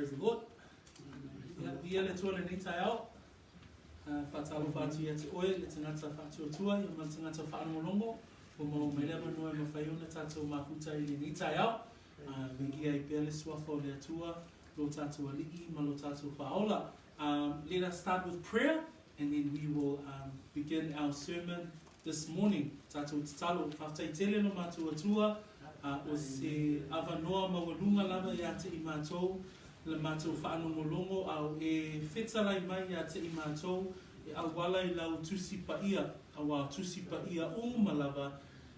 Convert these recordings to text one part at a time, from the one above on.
Praise the Lord. Ia le tua le nei tai au. Whatalo whātu ia te oe, le tangata whātu atua, ia ma tangata whaanamolongo, o mau me lewa noe ma whaiona tātou mafuta i le nei tai au. Wengi ai pia le suafa o le atua, lo tātou alii, ma lo tātou whaola. Let us start with prayer, and then we will begin our sermon this morning. Tātou tatalo, whaftai tele no mātou atua, o se awanoa mawalunga lava ia te I mātou, le mātou whaanongolongo au e whetalai mai ia te I mātou, e awala I lau tusi pa ia, awa tusi pa ia o malava,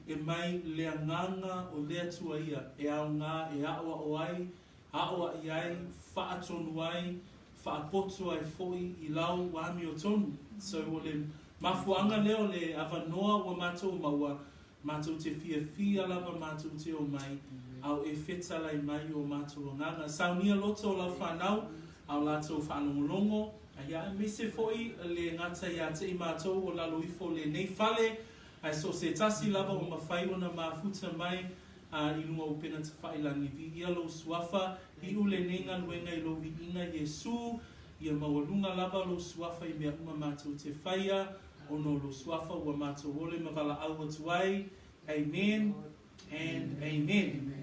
e mai lea nganga o lea tua ia, e au ngā, e awa o ai, awa I ai, whaatonu ai, whaapoto ai foi I lau wami o tonu. So o le mafuanga leo le awanoa wa mātou maua, mātou te fia lava mātou te o mai, au e whetalai mai o mātou o nganga. Saunia loto o lau whanau, au lātou whanongolongo, a ia me se foi le ngata ia te I mātou o lalo ifo le nei whale, ai so se tasi lava o mawhai ona mafuta mai, I lunga o pena te whailangi vi ia lo suafa, I ule nenga luenga I lo vi inga Yesu, ia mawalunga lava lo suafa I mea uma mātou te whaia, ono lo suafa ua mātou ole mawala au atuai. Amen and amen.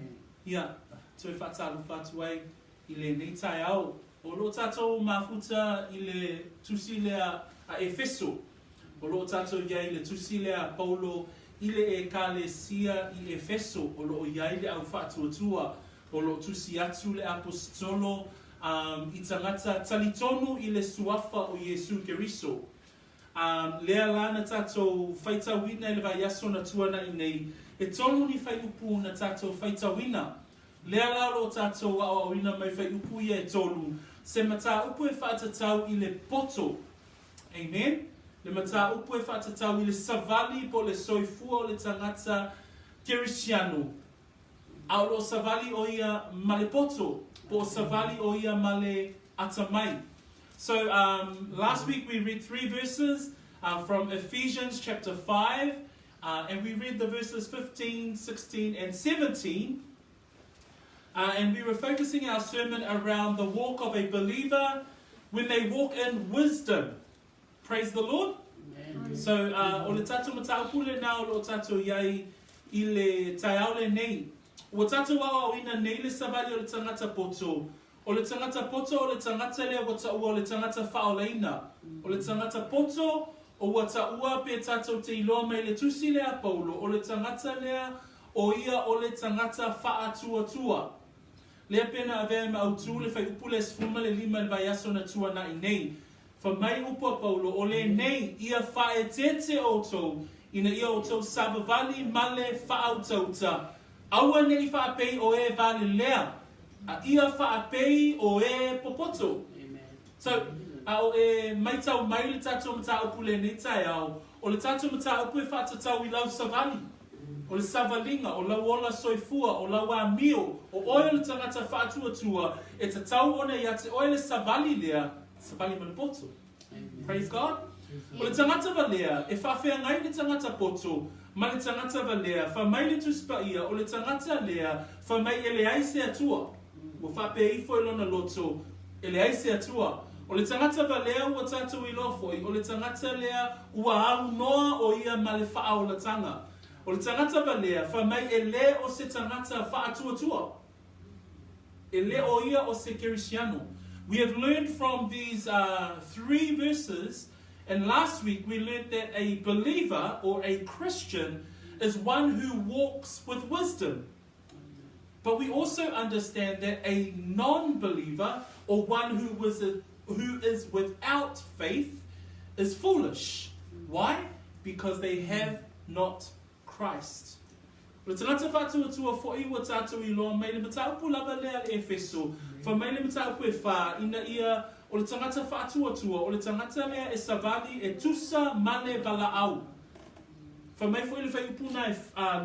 Ia, toi whatalu whatuai I le nei tai au. O lo tātou mafuta I le tusi lea a Efeso. O lo tātou iai le tusi lea Paulo I le e kalesia I Efeso. O lo iai le au whatuatua. O lo tusi atu le apostolo I tangata talitonu I le suafa o Yesu Keriso. Lea lana tātou whaitawina I le vai aso na tuana I nei. E tonu ni whai upu na tātou whaitawina. Lea lalo tātou awawina mai whai upu ia e tolu. Se mata upu e whaatatau I le poto. Amen. Le mata upu e whaatatau I le savali po le soifua o le tangata Kerisiano. Au lo savali o ia male poto. Po savali o ia male atamai. So last week we read 3 verses from Ephesians chapter 5, and we read the verses 15, 16, and 17. And we were focusing our sermon around the walk of a believer when they walk in wisdom. Praise the Lord. Amen. So, o le tātou mataupule nā o le tātou iai I le taiaole nei. O tātou awa o ina nei le savali o le tangata poto. O le tangata poto o le tangata lea wata ua o le tangata whaoleina. O le tangata poto o wata ua pe tātou te iloa mai le tusi lea Paulo. O le tangata lea o ia o le tangata whaatua. Lea pena avea ma autu le whai upu le sfuma le lima le vai aso na tua na I nei. Fa mai upa Paulo o le nei ia whae tete o tau. Ina ia o tau Savali male whaautauta. Aua nei whaapei o e vale lea. Ia whaapei o e popoto. Amen. So, au e maitau mai le tātou mata upu le nei tai au. O le tātou mata upu e whaatatau I lau savali. O le savalinga, o lau ola soifua, o lau a mio, o oe le tangata whaatuatua, e tatau ona ia te oe le savali lea, savali ma le poto. Amen. Praise God. O le tangata valea, e whawhea ngai le tangata poto, ma le tangata valea, wha mai le tuspa ia, o le tangata lea, wha mai ele aise atua. Ua whape I foi lona loto, ele aise atua. O le tangata valea ua tātou I lofoi, o le tangata lea ua au noa o ia ma le whaao la tanga. O le tangata valea, wha mai ele o se tangata whaatuatua. Ele o ia o se Kerisiano. We have learned from these 3 verses, and last week we learned that a believer or a Christian is one who walks with wisdom. But we also understand that a non-believer or one who is without faith is foolish. Why? Because they have not Christ. Le tangata whaatuatua fo'i ua tātou I loa mai le mataupu lava lea le Efeso. Fa mai le mataupu e wha ina ia o le tangata whaatuatua, o le tangata lea e savali e tusa male vala au. Fa mai fo'i le whaiupuna e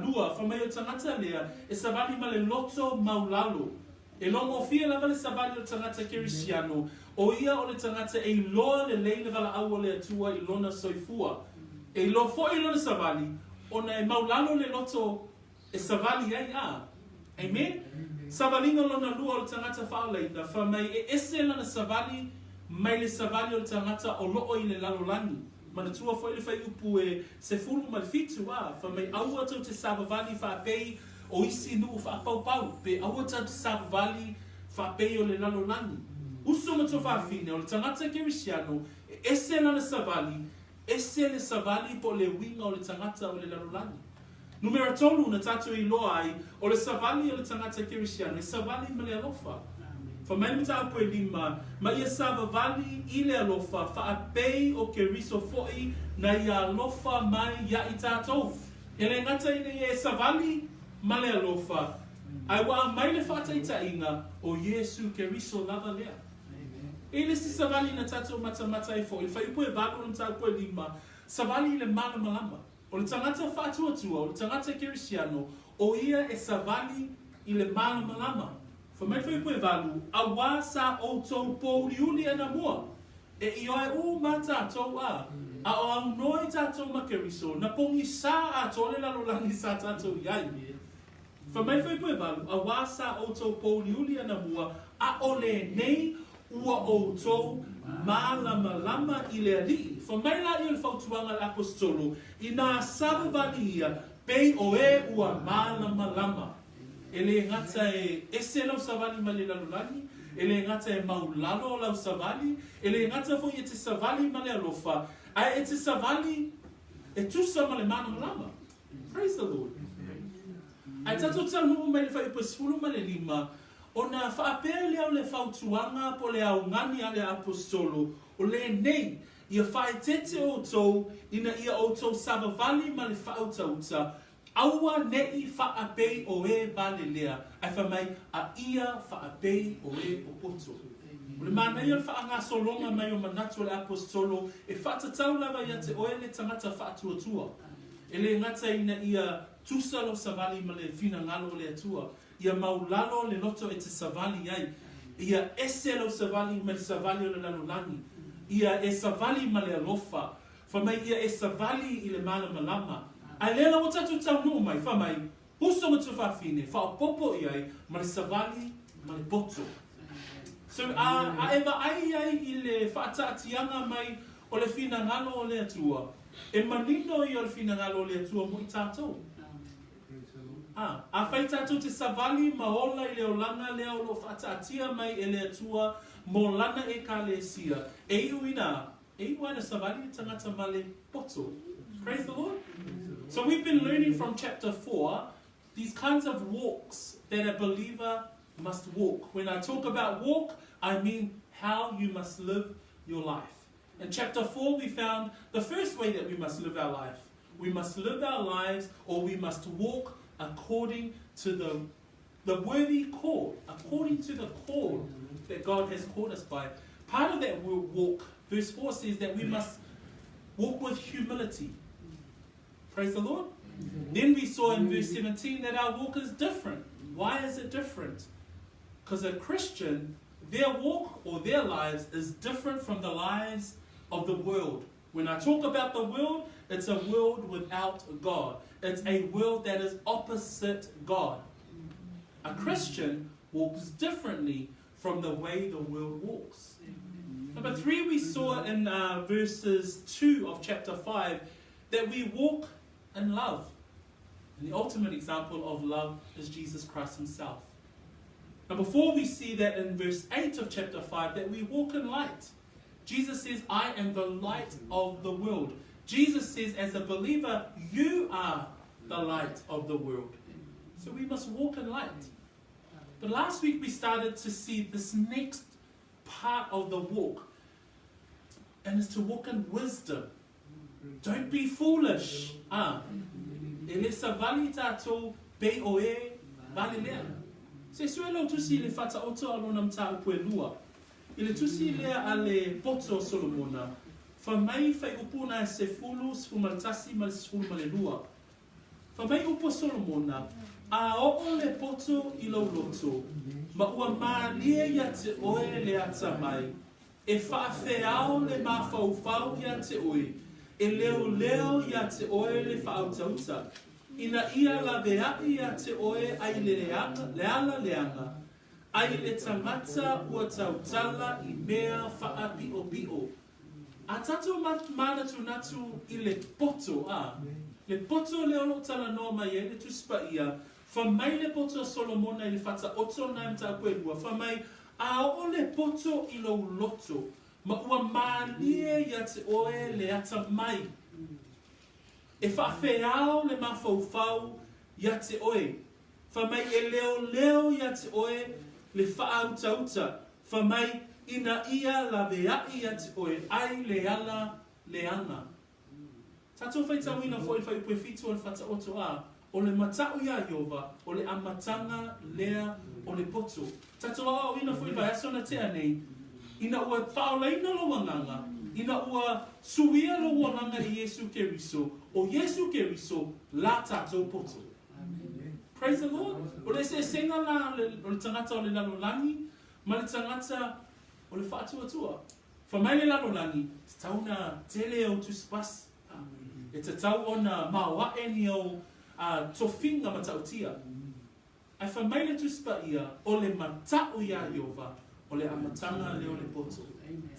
lua, fa mai o tangata lea e savali ma le loto maulalo. E longo fia lava le savali o tangata Kerisiano. O ia o le tangata e loa le leile vala au o le atua I lona soifua. E lo fo'i lona savali, ona e maulalo le loto e savali ai a. Amen? Savalinga lona lua o le tangata whaoleina, wha mai e ese lana savali, mai le savali o le tangata o loo I le lalolani. Mana tua fo ile fai upu e se fulu ma le fitu wha mai aua tau te savavali wha pei o isi nuu wha pau pau, pe aua tau te savavali wha pei o le lalolani. Uso ma tau wha fine o le tangata kerisiano, e ese lana savali, ese le savali po le winga o le tangata o le lalolani. Numero tolu na tatu I loa ai, o le savali o le tangata kerisiano, e savali ma le alofa. Fa mai mita apu e lima, ma ia savavali I le alofa, fa apei o keriso foi na ia alofa mai ia I tātou. E le ngata ina ia savali ma le alofa, ai wa mai le whataita inga o Yesu keriso lava lea. E le si savali na tātou mata I foi, fa ipu e valu na tātou e lima, savali le mana malama. O le tangata whātuatua, o le tangata kerisiano, o ia e savali I le mana malama. Fa mai fai pui valu, a wā sa o tau pōri uli ana mua. E I oe u ma tātou a o au noi tātou makeriso, na pongi sa a tole lalolani sa tātou iai. Fa mai fai pui valu, a wā sa o tau pōri uli ana mua, a o le nei ua o tau malama I le ali. Fa mai la I o le whautuanga l'apostolo, I nā savavali ia, pei o e ua malama. Ele ngata e ese lau savali ma le lalolani, ele ngata e maulalo lau savali, ele ngata fo I te savali ma le alofa, ai e te savali e tusa ma le mana malama. Praise the Lord. Ai tato tanu mai le fai pasfulu ma le lima, o na whaapea leo le whautuanga po le au ngani a le apostolo, o le nei, ia whae tete o tau, ina ia o tau savavali ma le whautauta, aua nei whaapei o e vale lea, ai whamai a ia whaapei o e o poto. Le mana ia whaanga solonga mai o manatu le apostolo, e whatatau lava ia te oe le tangata whaatuatua. E le ngata ina ia tusalo savali ma le fina ngalo le atua, ia maulalo le loto e te savali ai, ia ese lo savali ma le savali o le lalolani, ia e savali ma le alofa, whamai ia e savali I le mana malama, ai lela o tatu tau nuu mai, whamai, huso ma tu whawhine, whaopopo I ai, ma le savali, ma le poto. So, a ewa ai I le whaataatianga mai o le whina ngalo o le atua, e manino I o le whina ngalo o le atua mo I tātou. A whai tātou te savali maola I le olanga lea o lo whaataatia mai e le atua, mo lana e ka le sia, e iuina savali tangata ma le poto. Praise the Lord. So we've been learning from chapter 4 these kinds of walks that a believer must walk. When I talk about walk, I mean how you must live your life. In chapter 4 we found the first way that we must live our life. We must live our lives, or we must walk according to the worthy call, according to the call that God has called us by. Part of that walk, verse 4 says that we must walk with humility. Praise the Lord. Then we saw in verse 17 that our walk is different. Why is it different? Because a Christian, their walk or their lives is different from the lives of the world. When I talk about the world, it's a world without God. It's a world that is opposite God. A Christian walks differently from the way the world walks. Number 3, we saw in verses 2 of chapter 5 that we walk in love. And the ultimate example of love is Jesus Christ himself. Number 4, we see that in verse 8 of chapter 5 that we walk in light. Jesus says, I am the light of the world. Jesus says, as a believer, you are the light of the world. So we must walk in light. But last week we started to see this next part of the walk, and it's to walk in wisdom. Don't be foolish. Ele savali tātou pei o e vale lea. Se suelo tusi le fata oto alona mta upue lua. Ile tusi lea ale poto Solomona. Fa mai fai upuna se fulu sfumaltasi mal sfulu male lua. Fa mai upo Solomona. A o le poto ilo loto. Ma ua maalie ya te oe le ata mai. E whaafeao le mawhauwhau ya te oe. E leo ya te oe le whaautauta. ina ia la vea ia te oe ai leanga, ai le tangata ua tautala I mea whaapi o pio. A tato mana tunatu I le poto le poto le olo tala noa mai e le tuspa ia, whamai le poto Solomona I le whata oto na mta kuelua, whamai a o le poto I lo loto, ma ua maalie ia te oe le ata mai. E whawheao le mawhauwhau ia te oe, whamai e leo ia te oe le whaauta, whamai ina ia la veai ia te oe, ai le ala le ana. Tato whaitawina fo I whai fitu al whata oto o le matau ia Iova, o le amatanga lea o le poto. Tato a ina fo I whai asona te anei, ina ua whaolaina lo wanganga, ina ua suia lo wanganga I Yesu Keriso, o Yesu Keriso la tato poto. Amen. Praise the Lord. O le se senga la o le tangata o le lalolangi, ma le tangata o le whaatuatua. Whamai le lalolangi, tauna tele o tuspas. E te tau ona mawae ni o tofinga matautia. Ai whamai le tuspa ia o le matau ia Iova, o le amatanga le o le poto.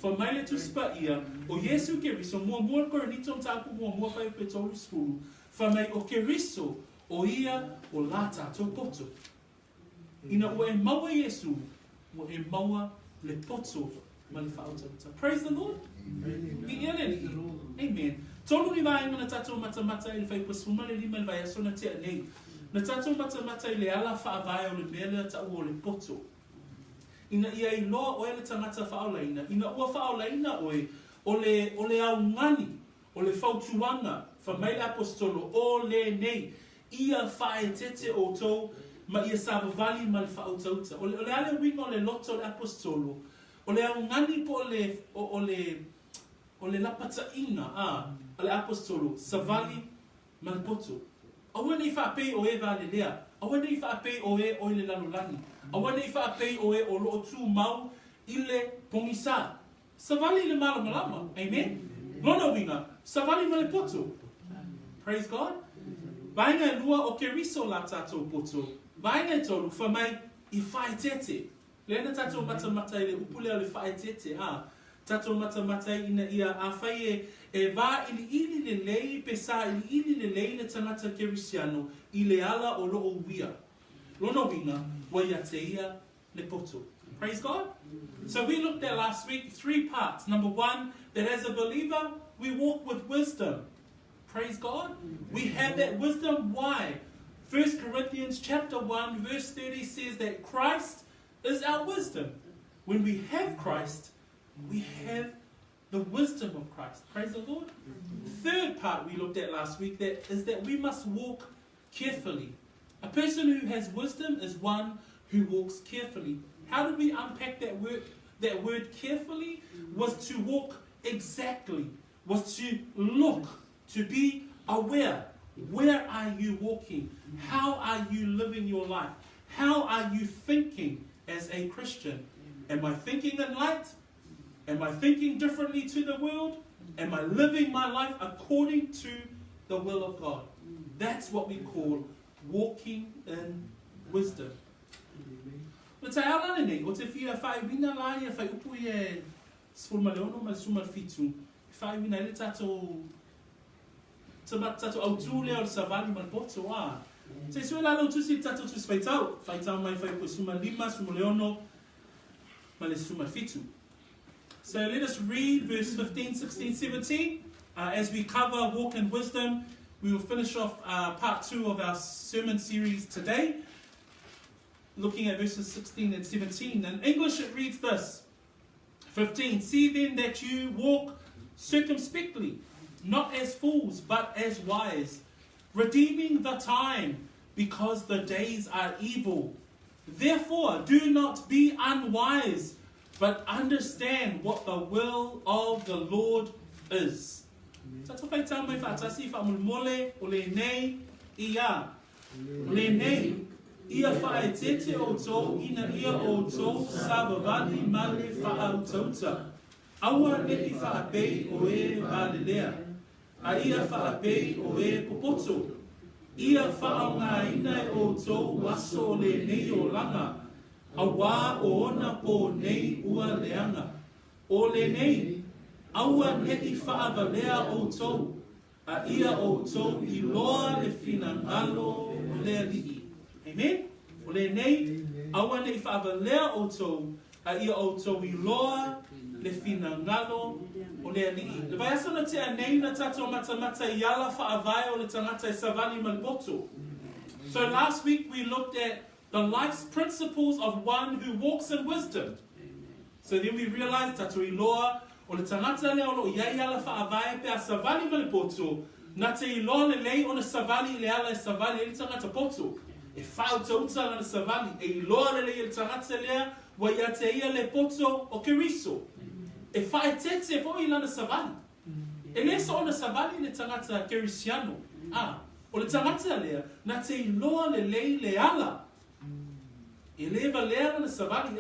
Whamai le tuspa ia o Yesu Keriso, mua koronito mtaku mua whai petolu skulu. Whamai o Keriso o ia o la tatou poto. Ina ua e maua Yesu, ua e maua le poto ma le whautauta. Praise the Lord. Amen. Tolu ni vai na tatou mata I le whai pasuma le lima le vai asona te anei. Na tatou mata I le ala whaavai o le mele tau o le poto. Ina ia I loa oe le tangata whaolaina. Ina ua whaolaina oe o le au ngani, o le whautuanga, whamai le apostolo, o le nei, ia whae tete o tau, ma ia Savali ma le whautauta. O le ale winga o le loto le apostolo, o le au ngani po o le lapata ina, o le apostolo, Savali ma le poto. Awana I whaapei o e vale lea, awana I whaapei o e le lalolani, awana I whaapei o e o loo tū mau I le pongisa. Savali le malama, amen? Lona winga, Savali ma le poto. Praise God. Vaega lua o Keriso la tatou poto. Vaega tolu, whamai I whae tete. Lena tatou mata I le upule o le whae tete, tatou mata ina ia a whai e vā ili le lei, pesa ili le lei le tangata Kerisiano, I le ala o loo uia. Lona winga, wa ia te ia le poto. Praise God. So we looked at last week 3 parts. Number 1, that as a believer, we walk with wisdom. Praise God. We have that wisdom. Why? 1 Corinthians chapter 1 verse 30 says that Christ is our wisdom. When we have Christ, we have the wisdom of Christ. Praise the Lord. Third part we looked at last week is that we must walk carefully. A person who has wisdom is one who walks carefully. How do we unpack that word? That word carefully was to walk exactly, was to look, to be aware. Where are you walking? How are you living your life? How are you thinking as a Christian? Am I thinking in light? Am I thinking differently to the world? Am I living my life according to the will of God? That's what we call walking in wisdom. O te ala nei, o te whia whai wina lai e whai upu I e sfulma leono ma suma fitu. Whai wina ele tato autu leo le Savali ma poto a. Se sue la lo tusi tato tus whaitau. Whaitau mai whai upu suma lima, suma leono ma le suma fitu. So let us read verse 15, 16, 17. As we cover walk in wisdom, we will finish off part 2 of our sermon series today, looking at verses 16 and 17. In English it reads this. 15. See then that you walk circumspectly, not as fools, but as wise, redeeming the time, because the days are evil. Therefore, do not be unwise, but understand what the will of the Lord is. Tato whai tau mai whaatasi whaamulmole o le nei ia. Le nei ia whae tete o tō, ina ia o tō Savali ma le whaautauta. Aua le I whaapei o e Galilea. A ia whaapei o e popoto. ia whaonga ina e o tō waso o le nei o langa, a wā o ona po nei ua leanga. O le nei, aua ne I whaavalea o tō, a ia o tō I loa le whina ngalo o le alii. Amen? O le nei, aua ne I whaavalea o tō, a ia o tō I loa le whina ngalo o le alii. Le vai asana te anei na tato mata I ala whaavai o le tangata I Savali Malpoto. So last week we looked at the life's principles of one who walks in wisdom. So then we realized tato I loa o le tangata leo lo iai ala whaavai pe a Savali Malpoto, na te I loa le lei o na Savali le ala Savali e le tangata poto. E whao tauta na Savali, e I loa le lei le tangata lea, wa ia te ia le poto o Keriso. E whae tete po I lana Savali. E le so o na Savali le tangata Kerisiano. O le tangata lea, na te I loa le lei le ala. E le valea na Savali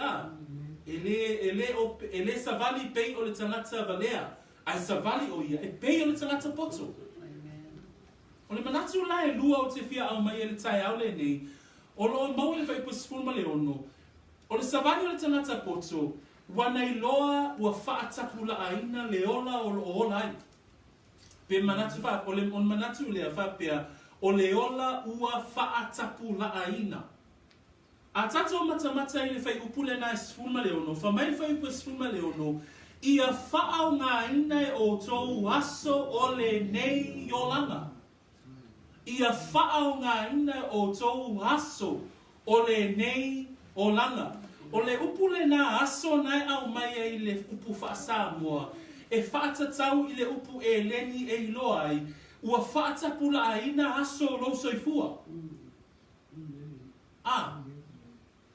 E le Savali pei o le tangata valea. Ai Savali o ia, e pei o le tangata poto. O le manatu la e lua o te fia au mai e le tai au le nei. O lo mau le whai pasifulma le ono. O le Savali o le tangata poto, wana I loa ua whaatapula aina le ola o lo ola ai. Pe manatu wha, o le manatu lea whapea, o le ola ua whaatapula aina. A tato mata I le whai upule na isfulma le ono, whamai le whai pasifulma le ono, ia whaau ngā ina e o tō aso o le nei yolanga. Ia whaau ngā ina o tō aso o le nei o langa. O le upule na aso nai au mai I le upu whaasa moa. E whaatatau I le upu e leni e iloa ai. Ua whaatapula a ina aso lo soifua.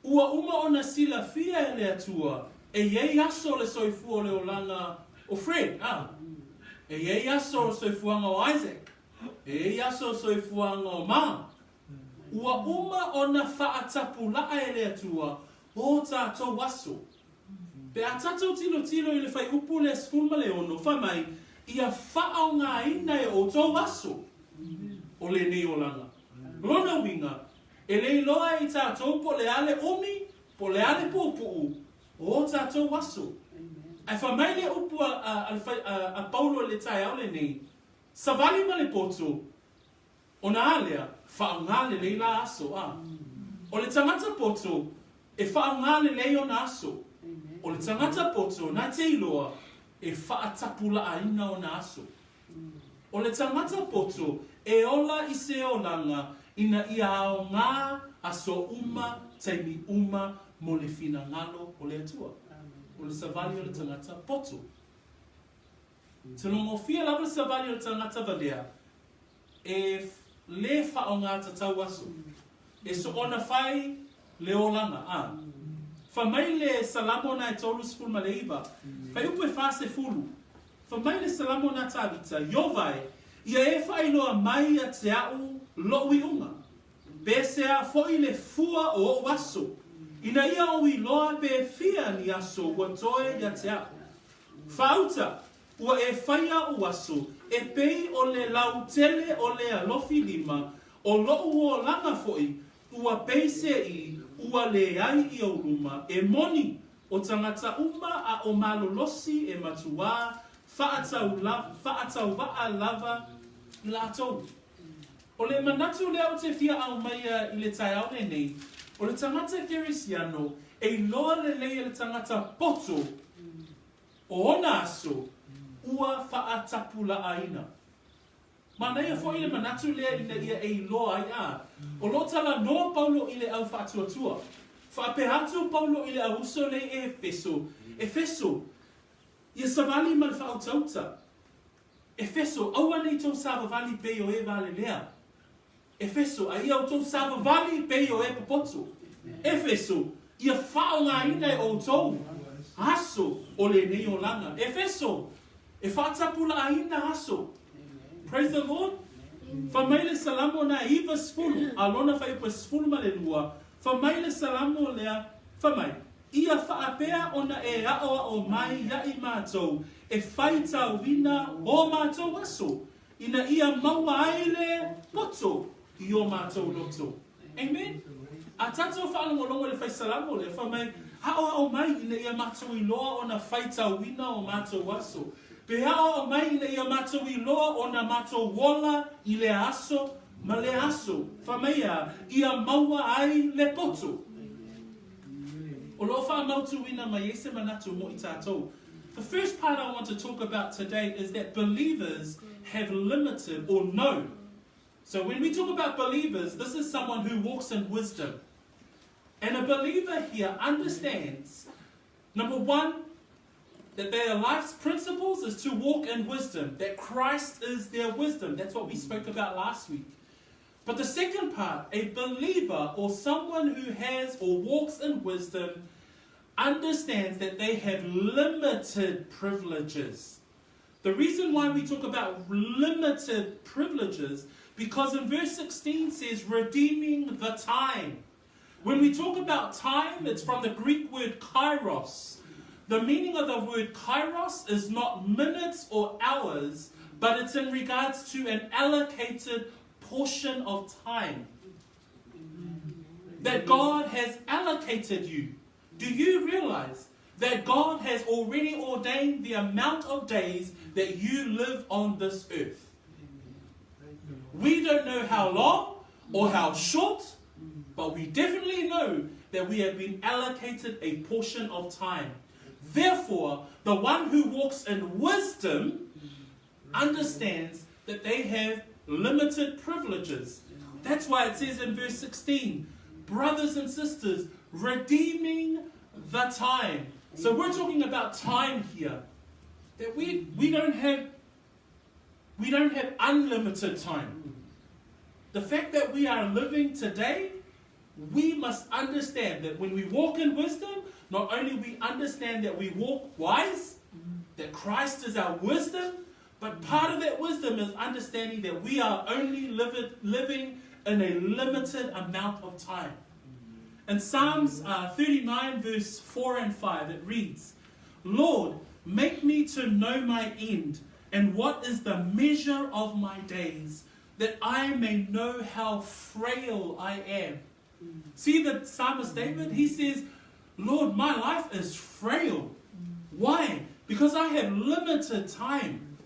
Ua uma ona sila fia e le atua. E iei aso le soifua le o langa o Fred. E iei aso le soifuanga o Isaac. E iei aso le soifuanga o Ma. Ua uma ona whaatapula e le atua. O tātou waso. Pe a tātou tilo I le whai upu le skulma le ono, whamai, ia whaau ngā ina e o tō waso. O le nei o langa. Rona winga, e le loa I tātou po le ale omi, po le ale pōpuu, o tātou waso. Ai whamai le upu a Paulo le tai au le nei, Savali ma le poto, o na alea, whaau ngā le leila aso, O le tangata poto, e whaanga le leo na aso. O le tangata poto na te iloa e whaatapula aina o na aso. O le tangata poto e ola I se o langa ina ia ao ngā aso uma taimi uma mo le fina ngalo o le atua. O le Savali o le tangata poto. Te longo fia lava le Savali o le tangata valea e le whaonga tatau aso. E so ona whai le olanga, Whamai le salamo na e tolu sifuru ma le iwa. Whai upu e whase fulu. Whamai le salamo na tawita, iowai, ia e whailoa mai a te au loui unga. Besea foi le fua o waso. Ina ia o I loa be fia ni aso ua toe ia te au. Whauta, ua e whaia o waso, e pei o le lautele o le alofi lima, o lou o langa foi, ua peise I, ua le ai I o ruma, e moni o tangata uma a o malolosi e matua, whaatau waa lava lato. O le manatu lea o te fia au maia I le tai au nei, o le tangata Kerisiano, e loa le leia le tangata poto, o ona aso, ua whaatapula aina. Mana ia foi le manatu lea ina ia e loa ai a. O lo tala noa Paulo I le au whaatuatua. Whaapehatu Paulo I le au uso le e Efeso. Efeso, ia Savali mal whautauta. Efeso, aua nei tō Savali pei o e vale lea. Efeso, a ia o tō Savali pei o e papoto. Efeso, ia whao ngā ina e o tō. Aso, o le nei o langa. Efeso, e whaatapula a ina aso. Praise the Lord. Whamai le salamo na iwa sfulu, a lona whai pa sfulu ma le lua. Whamai le salamo lea, whamai. Ia whaapea ona e aoa o mai ia I mātou, e whai tau wina o mātou aso. Ina ia maua aile poto, i o mātou loto. Amen? A tātou whaalongolongo le whai salamo le whamai, hao mai ina ia mātou I loa o na whaita wina o mātou aso. Pe hao mai ina ia mātou I loa o na mātou wola I le aso, ma le aso. Whamai ia maua ai le poto. O lo wha mautu wina mai ese manatu mo I tātou. The first part I want to talk about today is that believers have limited or know. So when we talk about believers, this is someone who walks in wisdom. And a believer here understands, number one, that their life's principles is to walk in wisdom, that Christ is their wisdom. That's what we spoke about last week. But the second part, a believer or someone who has or walks in wisdom understands that they have limited privileges. The reason why we talk about limited privileges, because in verse 16 says, redeeming the time. When we talk about time, it's from the Greek word kairos. The meaning of the word kairos is not minutes or hours, but it's in regards to an allocated portion of time that God has allocated you. Do you realize that God has already ordained the amount of days that you live on this earth? We don't know how long or how short, but we definitely know that we have been allocated a portion of time. Therefore, the one who walks in wisdom understands that they have limited privileges. That's why it says in verse 16, brothers and sisters, redeeming the time. So we're talking about time here. That we don't have unlimited time. The fact that we are living today, we must understand that when we walk in wisdom, not only we understand that we walk wise, that Christ is our wisdom, but part of that wisdom is understanding that we are only living in a limited amount of time. In Psalms 39 verse 4 and 5 it reads, Lord, make me to know my end, and what is the measure of my days, that I may know how frail I am. See the psalmist David? He says, Lord, my life is frail. Why? Because I have limited time.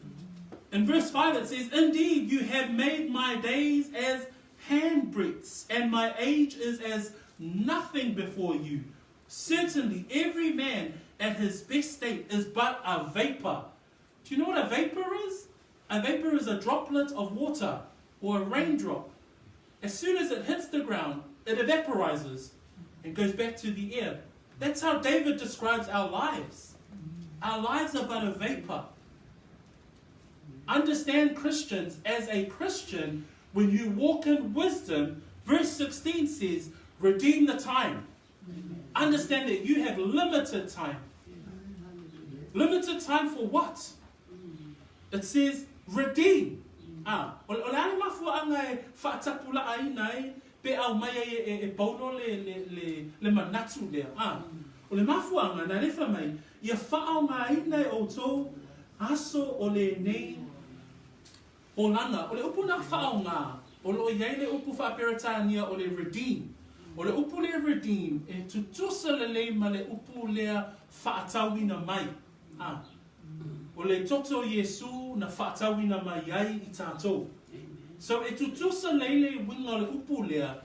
In verse 5 it says, indeed, you have made my days as handbreadths, and my age is as nothing before you. Certainly, every man at his best state is but a vapor. Do you know what a vapor is? A vapor is a droplet of water or a raindrop. As soon as it hits the ground, it evaporizes and goes back to the air. That's how David describes our lives. Our lives are but a vapor. Understand, Christians, as a Christian, when you walk in wisdom, verse 16 says, redeem the time. Understand that you have limited time. Limited time for what? It says, redeem. Pe au mai e paulo le manatu lea. O le mafuanga na lefa mai, ia whaau ngā ina e o tō aso o le nei o langa. O le upu na whaau ngā, o lo iei le upu whaperatania o le redeem. O le upu le redeem, e tutusa le lei ma le upu lea whaatawina mai. O le toto Yesu na whaatawina mai ai I tātou. So e tutusa leile winga le upu lea,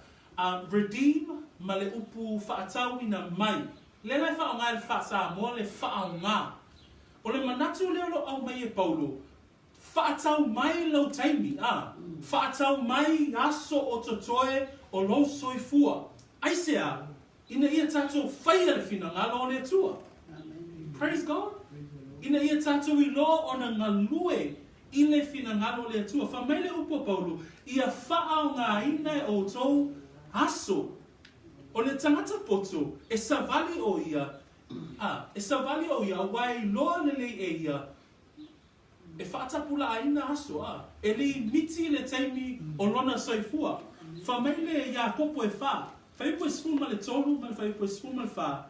redeem ma le upu whaatawina mai. Le lai wha o ngā le wha Samoan le wha o ngā. O le manatu leo lo au mai e paulo. Whaatau mai lau taimi. Whaatau mai aso o totoe o lo soifua. Aisea, ina ia tātou whaia le whina ngā lo le tua. Praise God. Ina ia tātou I lo o na ngā lue I le whina ngalo le atua. Whamai le upo paulo, ia whaau ngā ina o tō aso. O le tangata poto, e savali o ia, e savali o ia, wai loa le e ia, e whaatapula a ina aso, e li miti le teimi o lona soifua. Whamai le ia popo e wha, whaipo e spuma le tolu, ma whaipo e spuma le wha.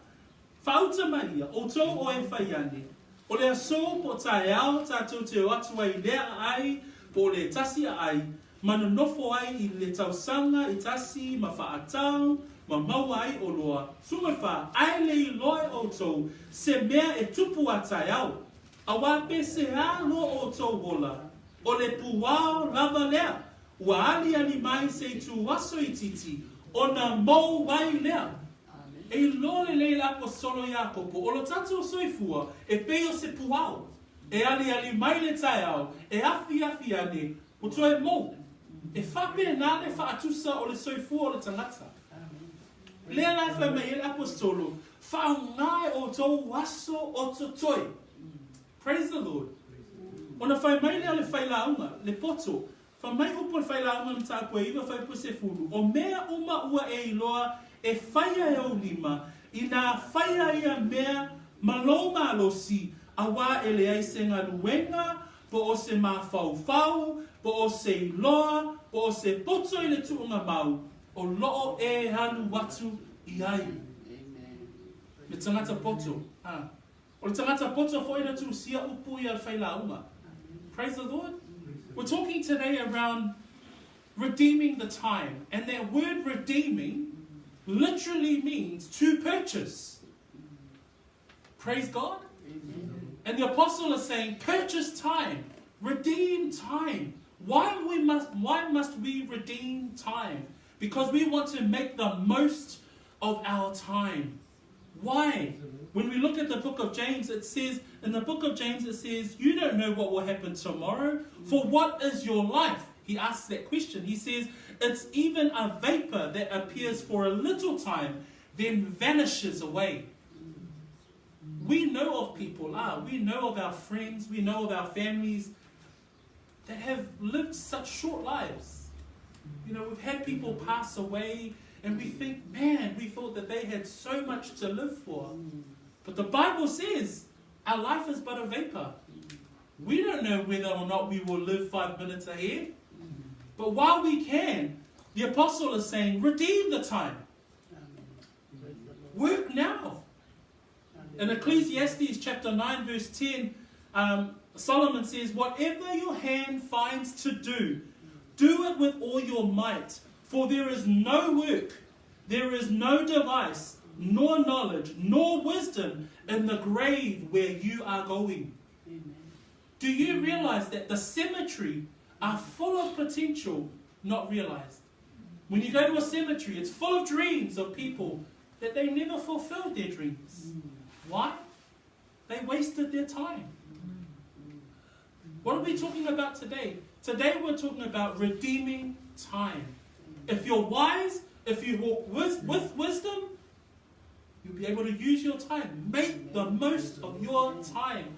Whauta mai ia, o tō o e whaiane. O le aso po tae ao tātou te o atu ai lea ai, po le tasi ai, manonofo ai I le tausanga, I tasi, ma whaatau, ma maua ai o loa, sunga wha, ai le I loe o tau, se mea e tupu a tai au. A wape se a lo o tau wola, o le puwao lava lea, ua ali mai se tu waso I titi, o na mau wai lea. E lole le la solo Jakopo, o lo tatu o soifua, e peo se puao, e ali mai le tai au, e afi ane, o to e mou, e whape na le whaatusa o le soifua o le tangata. Le la wha mai le apostolo, whaungai o tau waso o totoi. Praise the Lord. O na whai mai le whailaunga, le poto, wha mai upo le whailaunga ni tā koe iwa whai puse furu, o mea uma ua e iloa, e whaia e o lima, I nā whaia ia mea maloma alosi, a wā e le aise ngā luenga, po o se mā whau, po o se iloa, po o se poto I le tuunga mau, o loo e hanu watu I ai. Le tangata poto. O le tangata poto fo ina tu sia upu I al whailaunga. Praise the Lord. We're talking today around redeeming the time, and that word redeeming literally means to purchase. Praise God. Amen. And the apostle is saying, purchase time, redeem time. Why must we redeem time? Because we want to make the most of our time. Why? When we look at the book of James, it says, you don't know what will happen tomorrow. For what is your life? He asks that question. He says, it's even a vapor that appears for a little time, then vanishes away. We know of people, we know of our friends, we know of our families that have lived such short lives. You know, we've had people pass away and we think, man, we thought that they had so much to live for. But the Bible says our life is but a vapor. We don't know whether or not we will live 5 minutes ahead. But while we can, the apostle is saying, redeem the time. Work now. In Ecclesiastes chapter 9 verse 10, Solomon says, whatever your hand finds to do, do it with all your might. For there is no work, there is no device, nor knowledge, nor wisdom in the grave where you are going. Amen. Do you realize that the cemetery are full of potential not realized? When you go to a cemetery, it's full of dreams of people that they never fulfilled their dreams. Why? They wasted their time. What are we talking about today? Today we're talking about redeeming time. If you're wise, if you walk with wisdom, you'll be able to use your time. Make the most of your time.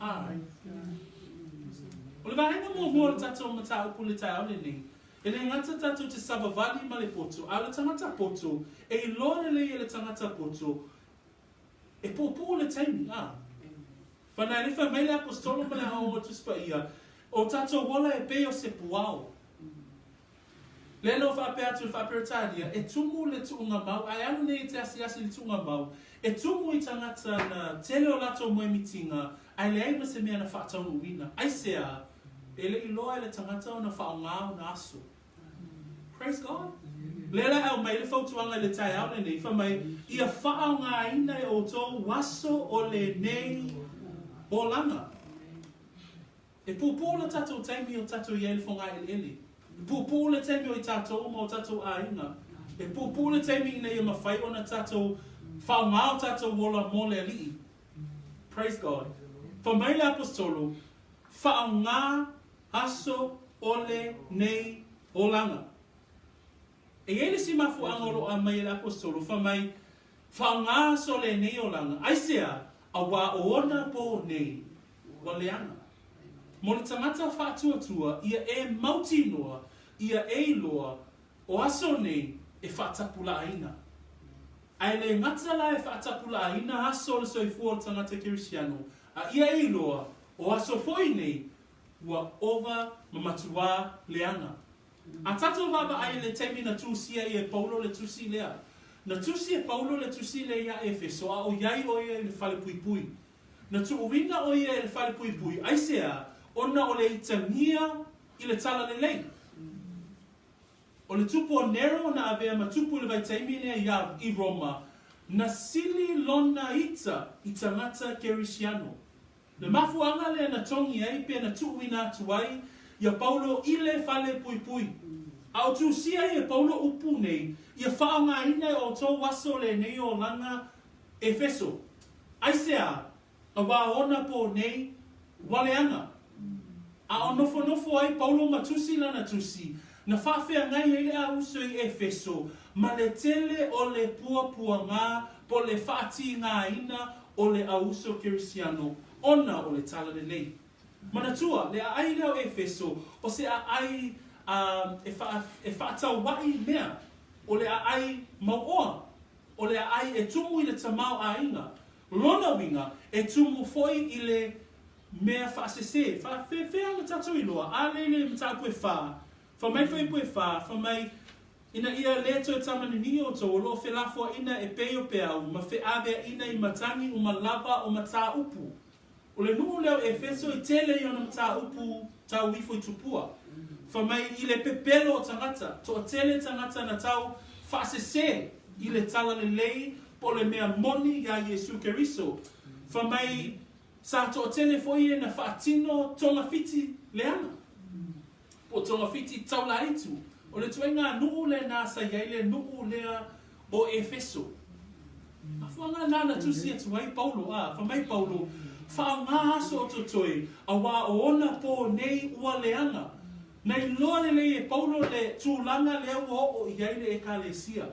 Ole va hanga mo le tatou mata upu le tai ole ni. Ele ngata tatou te Savali ma le poto. A le tangata poto. E lone le le tangata poto. E popo le taimi. Whana le wha mele apostolo ma le hao o tuspa ia. O tatou wola e peo se puao. Lelo wha pea tu wha peritalia. E tumu le tuunga mau. Ai anu ne te asi le tuunga mau. E tumu I tangata na tele o lato moe mitinga. Ai le aima se mea na whaatau uina. Ai sea. Ele iloa le tangata o na whaongao na aso. Praise God. Lela au mai le whautuanga le tai au nei. Wha mai ia whaonga ina e o tō waso o le nei o langa. E pūpū le tatou taimi o tatou iei le whonga ele. E pūpū le taimi o I tatou ma o tatou ainga. E pūpū le taimi ina ia mawhai o na tatou whaongao tatou wola mo le alii. Praise God. Wha mai le apostolo, whaonga aso ole nei o langa. E ele si mafu angolo a mai le apostolo, wha mai whaonga aso le nei o langa. Aisea, a wā oona po nei o leanga. Mo le tangata whaatuatua, ia e mauti noa, ia e loa, o aso nei e whaatapula aina. Ai le ngata la e whaatapula aina aso le soifua o tangata Kirisiano. A ia e loa, o aso foi nei, ua ova mamatua leanga. A tatou waba ai le teimi na tūsia I e Paulo le tūsi lea. Na tūsi e Paulo le tūsi lea I Efeso, a o iai o ia le whale pui pui. Na tuuwina o ia le whale pui pui, aisea, ona o le itangia I le tala le lei. O le tupu o Nero na avea ma tupu le vai taimine I Roma. Na sili lona ita ngata kerisiano. Le mafuanga le na tongi ai pe na tuuina tuai ia Paulo ile fale pui pui. Au tu sia ia Paulo upu nei ia whaonga ina o tō waso le nei o langa Efeso. Aisea a waona po nei waleanga. A o nofo ai Paulo matusi lana tusi. Na whawhea ngai ele a uso I Efeso. Ma le tele o le pua ngā po le whaati ngā ina o le auso kerisiano. Ona o le tala le lei. Manatua, le ai leo Efeso, o se ai e whaatau wai mea, o le ai mauoa, o le ai e tumu I le tamau a inga. Lona winga e tumu foi I le mea whaasese, whawhewhea na tatu I loa, a le mta pue wha, whamai pue wha, whamai ina ia leto e tamani ni o tō, o lo whelafua ina e peo peo, ma whe avea ina I matangi o ma lava o ma tā upu. O le nuu leo Efeso I tele I ona mta upu tau wifo I tupua. Whamai I le pepelo o tangata, to tele tangata na tau whaasese I le tala le lei, po le mea moni ya Yesu Keriso. Whamai sa to tele foie na whaatino tonga fiti leana. O tonga fiti tau la itu. O le tuenga nuu le nasa yaile nuu lea o Efeso. Afuanga nana tusi atu ai Paulo whamai Paulo. Whaanga aso o totoi, a wā o ona po nei ua leanga. Nei loa le e Paulo le tūlanga lea ua o iaile e kālesia.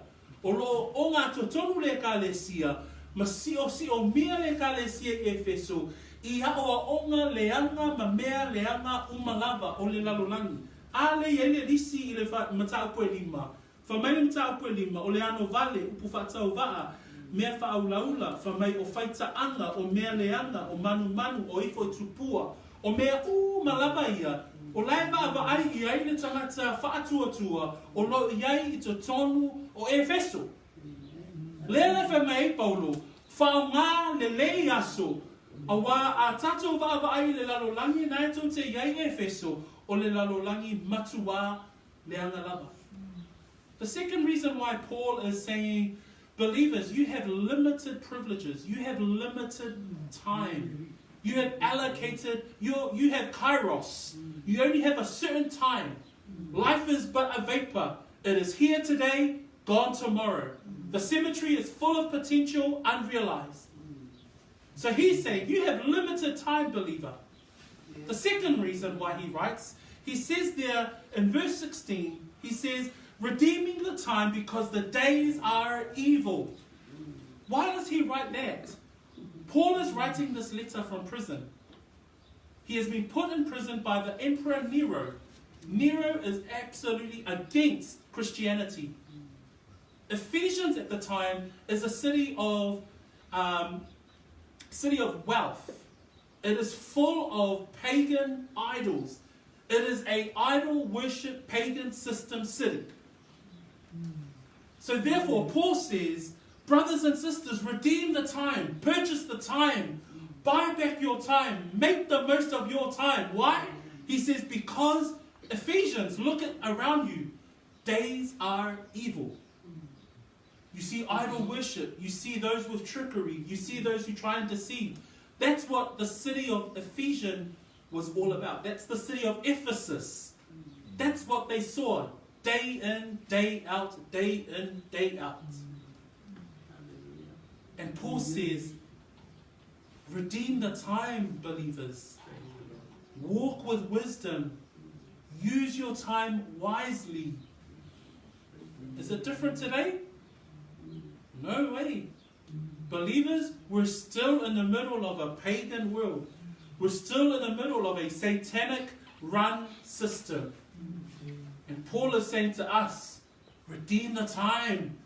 O lo o ngā totonu le kālesia, ma si o mea le kālesia I Efeso, I haoa o ngā leanga ma mea leanga umalava o le lalolangi. A le iaile lisi I le mataupu e lima. Whamai le mataupu e lima, o le ano vale, upu whatau waa, mea whaulaula, whamai o whaita anga, o mea leanga, o manu, o ifo tupua, o mea malava ia, o laiva ava ai I ai le tangata whaatuatua, o lo iai I to tonu o Efeso. Lele whamai Paulo, whao ngā le lei aso, a wā a tato wa ava ai le lalolangi na eto te iai Efeso, o le lalolangi matua leanga lava. The second reason why Paul is saying, believers, you have limited privileges. You have limited time. You have allocated, you have kairos. You only have a certain time. Life is but a vapor. It is here today, gone tomorrow. The cemetery is full of potential, unrealized. So he's saying, you have limited time, believer. The second reason why he writes, he says there in verse 16, he says, redeeming the time because the days are evil. Why does he write that? Paul is writing this letter from prison. He has been put in prison by the Emperor Nero. Nero is absolutely against Christianity. Ephesians at the time is a city of wealth. It is full of pagan idols. It is an idol worship pagan system city. So therefore, Paul says, brothers and sisters, redeem the time, purchase the time, buy back your time, make the most of your time. Why? He says, because Ephesians, look at around you, days are evil. You see idol worship, you see those with trickery, you see those who try and deceive. That's what the city of Ephesians was all about. That's the city of Ephesus. That's what they saw. Day in, day out, day in, day out. And Paul says, redeem the time, believers. Walk with wisdom. Use your time wisely. Is it different today? No way. Believers, we're still in the middle of a pagan world. We're still in the middle of a satanic run system. And Paul is saying to us, redeem the time.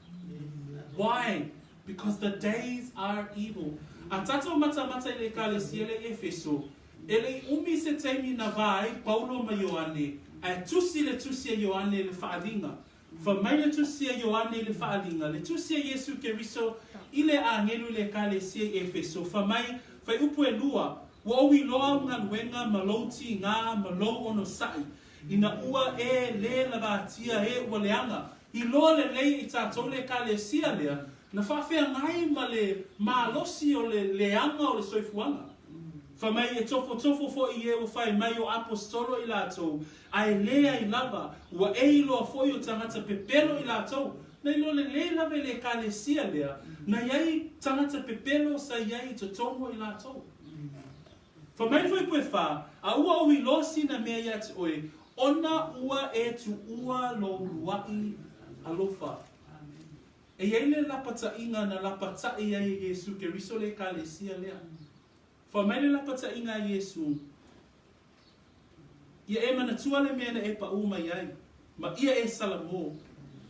Why? Because the days are evil. A tato mata le kalesia le Efeso. Ele umi se teimi na vai, Paulo ma Ioane. A tusi le tusia Ioane le whaalinga. Whamai le tusia Ioane le whaalinga. Le tusia Yesu Keriso, ile a ngelu le kalesia Efeso. Whamai, whai upu e lua. Wa owi loa ngā luenga maloti ngā malo ono sai. ina ua le la batia ua leanga. I loa le lei I tātou le ka le sia lea, na whawhea ngai ma le malosi o le leanga o le soifuanga. Whamai tofo fo I o whai mai o apostolo I lātou, ai lea I lava, ua loa fo o tangata pepelo I lātou, nei lo le lava le ka le sia lea, na iai tangata pepelo sa iai to tongo I lātou. Whamai fo pue wha, a ua o I losi na mea ia te oe, ona ua tu ua lo luai alofa. E iai le lapata inga na lapata iai Yesu ke riso le ka le sia lea. Whamai le lapata inga Yesu, ia manatua le mea na pa uma iai, ma ia salamo,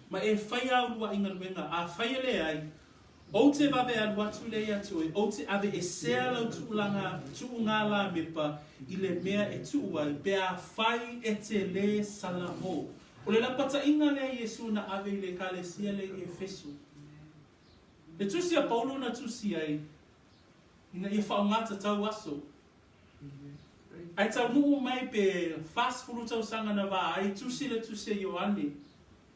ma whai au lua inga luenga, a whai le ai, o te vawe a watu le atoe, o te ave sea lau tuunga la mepa, I le mea tuuai, bea whai te le salamo. O le lapata inga le Yesu na ave I le kalesia le Efeso. Le tusia Paulo na tusia ai, ina ia whaongata tau aso. Ai tau nuu mai pe fast furu tau sanga na wā, ai tusi le tusia Ioane.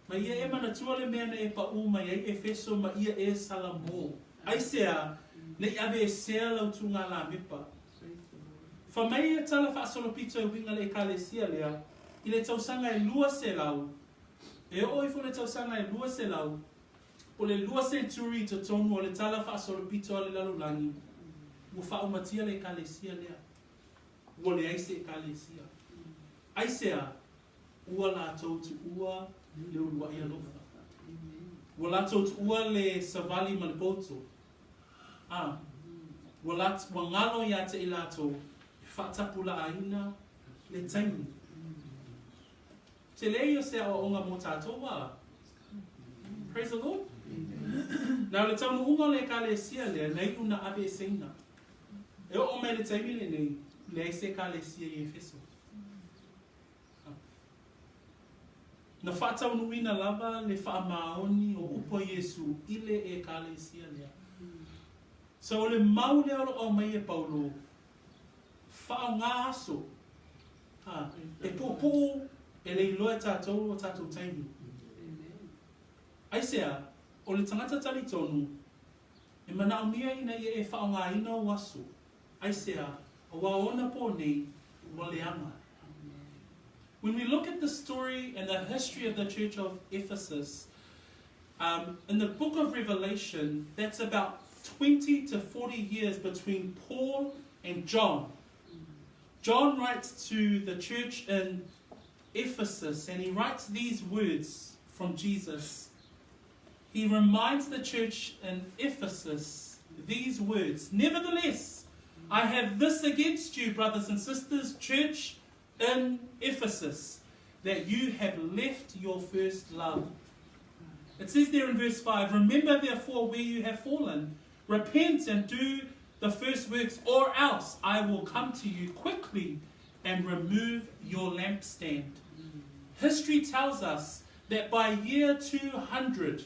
Ma ia mana tua le mea na pa uma ia Efeso ma ia salamo. Ai sea, le ave sea lau tunga la mipa. Whamai tala whaasolopito winga le kalesia lea, I le tausanga lua se lau. E oi fu le tausanga lua se lau. O le lua centuri to tonu o le tala whaasolopito le lalulangi. Ua whaumatia le kalesia lea. Ua le aise kalesia. Aisea, ua la tau tu ua le urua ia lofa. Ua la tau tu ua le Savali ma le poto. Ua ngalo ia te ilato. Whatapula aina le taimi. Te leo se o onga mo tātoa. Praise the Lord. Now le taunu unga le ka le sia le, nei una ave seina. E o me le taimi le nei, le se ka le sia I Efeso. Na whataunu ina lava le whaamaoni o upo Yesu, ile e ka le sia le. So le mau leo o mai e Paulo, whao ngā aso. E pōpō e le iloa tātou o tātou taimi. Aisea, o le tangata tali tonu, e mana umia ina e whao ngā ina o aso. Aisea, o waona pō nei, wa le ama. When we look at the story and the history of the church of Ephesus, in the book of Revelation, that's about 20 to 40 years between Paul and John. John writes to the church in Ephesus, and he writes these words from Jesus. He reminds the church in Ephesus these words. Nevertheless, I have this against you, brothers and sisters, church in Ephesus, that you have left your first love. It says there in verse 5, remember therefore where you have fallen. Repent and do the first works, or else I will come to you quickly and remove your lampstand. History tells us that by year 200,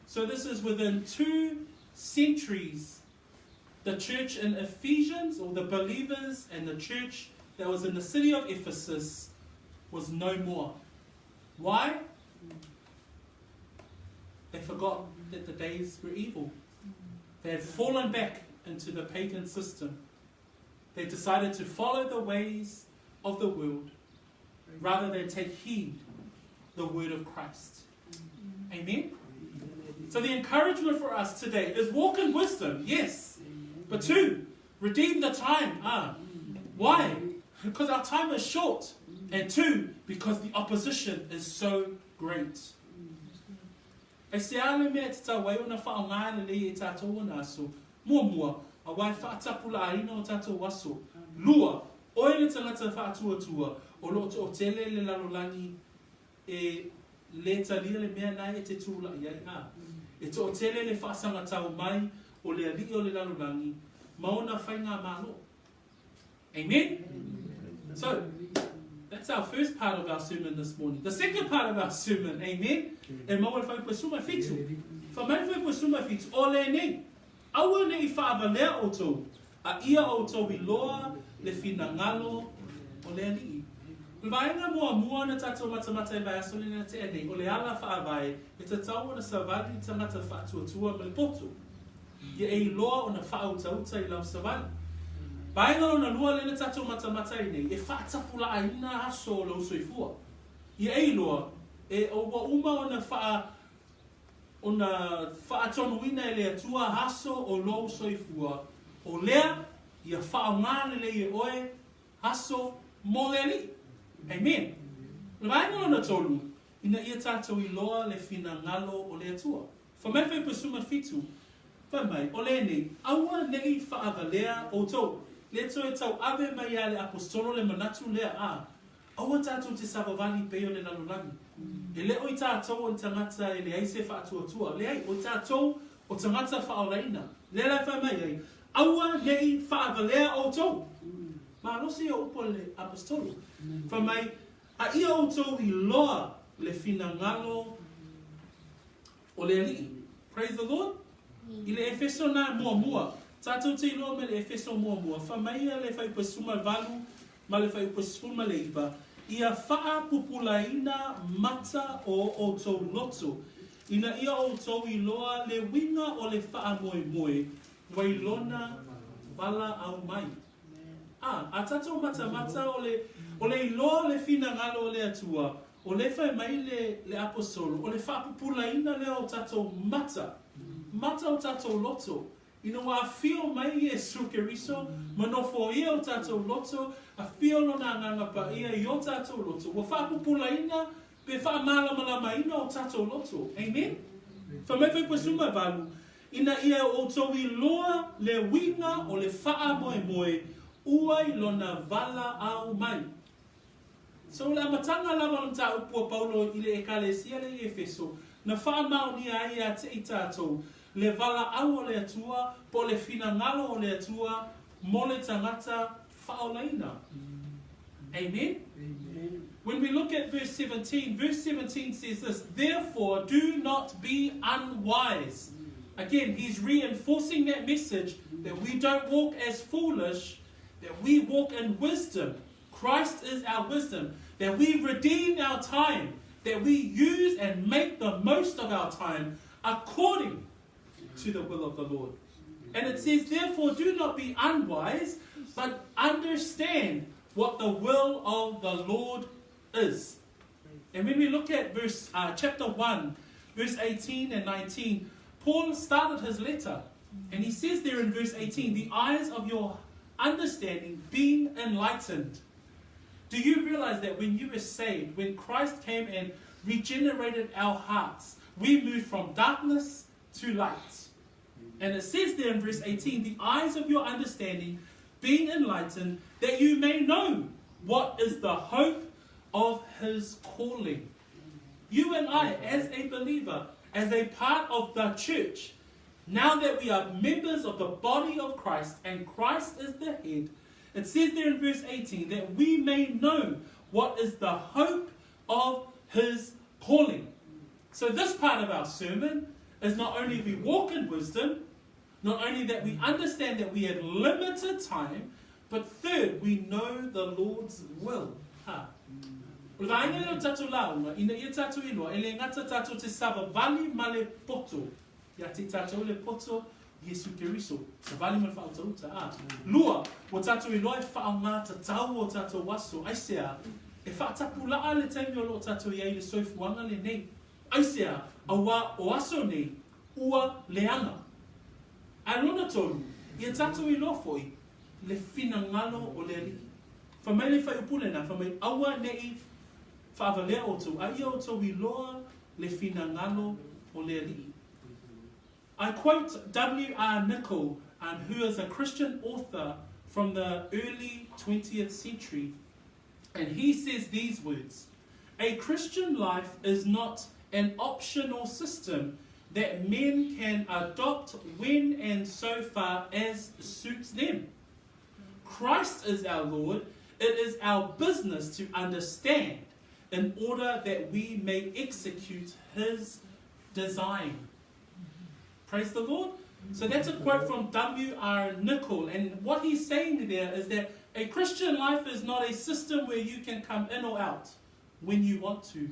so this is within 2 centuries, the church in Ephesians, or the believers and the church that was in the city of Ephesus, was no more. Why? They forgot that the days were evil. They had fallen back into the pagan system. They decided to follow the ways of the world rather than take heed the word of Christ. Amen? So the encouragement for us today is walk in wisdom, yes. But 2, redeem the time. Why? Because our time is short. And 2, because the opposition is so great. E se ale mea te tau wai ona whaongāle le e tātou o nāso. Mua, a wai whaatapula aina o tātou aso. Lua, oe le tangata whaatuatua, o lo o tele le lalolangi e le talia le mea nai e te tūla iai ha. E to o tele le whaasanga tau mai, o le ali o le lalolangi, maona whainga malo. Amen? So, that's our first part of our sermon this morning. The second part of our sermon, amen? E maua whai po suma fitu. Whamai whai po suma fitu, o le nei. Aua nei whaavalea o tau. A ia o tau I loa le whina ngalo o le alii. Vaega mua na tatou matamata e vai aso na te ene, o le ala whaavai, e te tau na Savali tangata whaatuatua me le poto. Ia e loa o na whaauta I lau Savali. Vaega o na lua le na tatou matamata I nei, e whaatapula a ina aso o lau soifua. Ia e loa, e o wa uma o na whaatonuina e le atua haso o lau soifua. O lea, ia whaongane le e oe, haso mo le li. Amen. Vaega ona tolu, ina ia tātou I loa le fina ngalo o le atua. Whamewhi pasuma fitu, whamai, o le nei, aua nei whaavalea o tau. Le tau e tau ave mai a le apostolo le manatu lea a. Aua tātou te Savali peo le nalolagi. E le oi tātou o tangata e le aise whaatuatua. Le ai, o tātou o tangata whaolaina. Le lai whamai ai, aua nei whaavalea o tau. Ma losi o upo le apostolo. Whamai, a ia o tau I loa le fina ngalo o le alii. Praise the Lord. I le Efeso na mua. Tātou te iloa me le Efeso mua. Whamai a le whai pasuma valu, ma le whai pasuma le iwa. Ia wha pupulaina mata o tau loto. Ina ia o tau I loa le winga o le wha moe. Wailona wala au mai. A tātou mata o le iloa le fina ngalo o le atua, o le whai mai le apostolo, o le whapupulaina le o tātou mata o tātou loto. Ina wa fio mai Jesu Keriso, manofo ia o tātou loto, a fio lona ngangapa ia I o tātou loto. Wa whapupulaina, pe whamalamaina o tātou loto. Amen? Whamewhi pasuma valu, ina ia o tau I loa le winga o le wha moe, uai lona vala au mai. So la matanga lava on ta upua Paulo I le ekalesia le Efeso, na whaamau ni ai a te I tātou, le vala au o le atua, po le fina ngalo o le atua, mo le tangata whaolaina. Amen? Amen? When we look at verse 17 says this, therefore do not be unwise. Again, he's reinforcing that message that we don't walk as foolish, that we walk in wisdom. Christ is our wisdom. That we redeem our time. That we use and make the most of our time according to the will of the Lord. And it says, therefore, do not be unwise, but understand what the will of the Lord is. And when we look at chapter 1, verse 18 and 19, Paul started his letter. And he says there in verse 18, the eyes of your understanding being enlightened. Do you realize that when you were saved, when Christ came and regenerated our hearts, we moved from darkness to light? And it says there in verse 18, the eyes of your understanding being enlightened, that you may know what is the hope of his calling. You and I, as a believer, as a part of the church, now that we are members of the body of Christ and Christ is the head, it says there in verse 18 that we may know what is the hope of his calling. So this part of our sermon is not only we walk in wisdom, not only that we understand that we have limited time, but third, we know the Lord's will. Vaega o tātou launga, ina ia tātou inua, ele ngata tātou te Savali ma le poto. Ia te tātou le poto, Jesu Keriso. Savali ma whautauta. Lua, o tātou inua e whaongata tau o tātou waso. Aisea, e whaatapulaa le taimi o lo tātou iei le soifuanga le nei. Aisea, awa o aso nei, ua leanga. Alona tolu, ia tātou inua foi, le fina ngalo o le ri. Whamai le whaiupule na, whamai awa nei whaavalea o tau, a ia o tau I loa le fina ngalo o le ri. I quote W.R. Nicol, who is a Christian author from the early 20th century, and he says these words, a Christian life is not an optional system that men can adopt when and so far as suits them. Christ is our Lord. It is our business to understand in order that we may execute his design. Praise the Lord. So that's a quote from W.R. Nicol. And what he's saying there is that A Christian life is not a system where you can come in or out when you want to.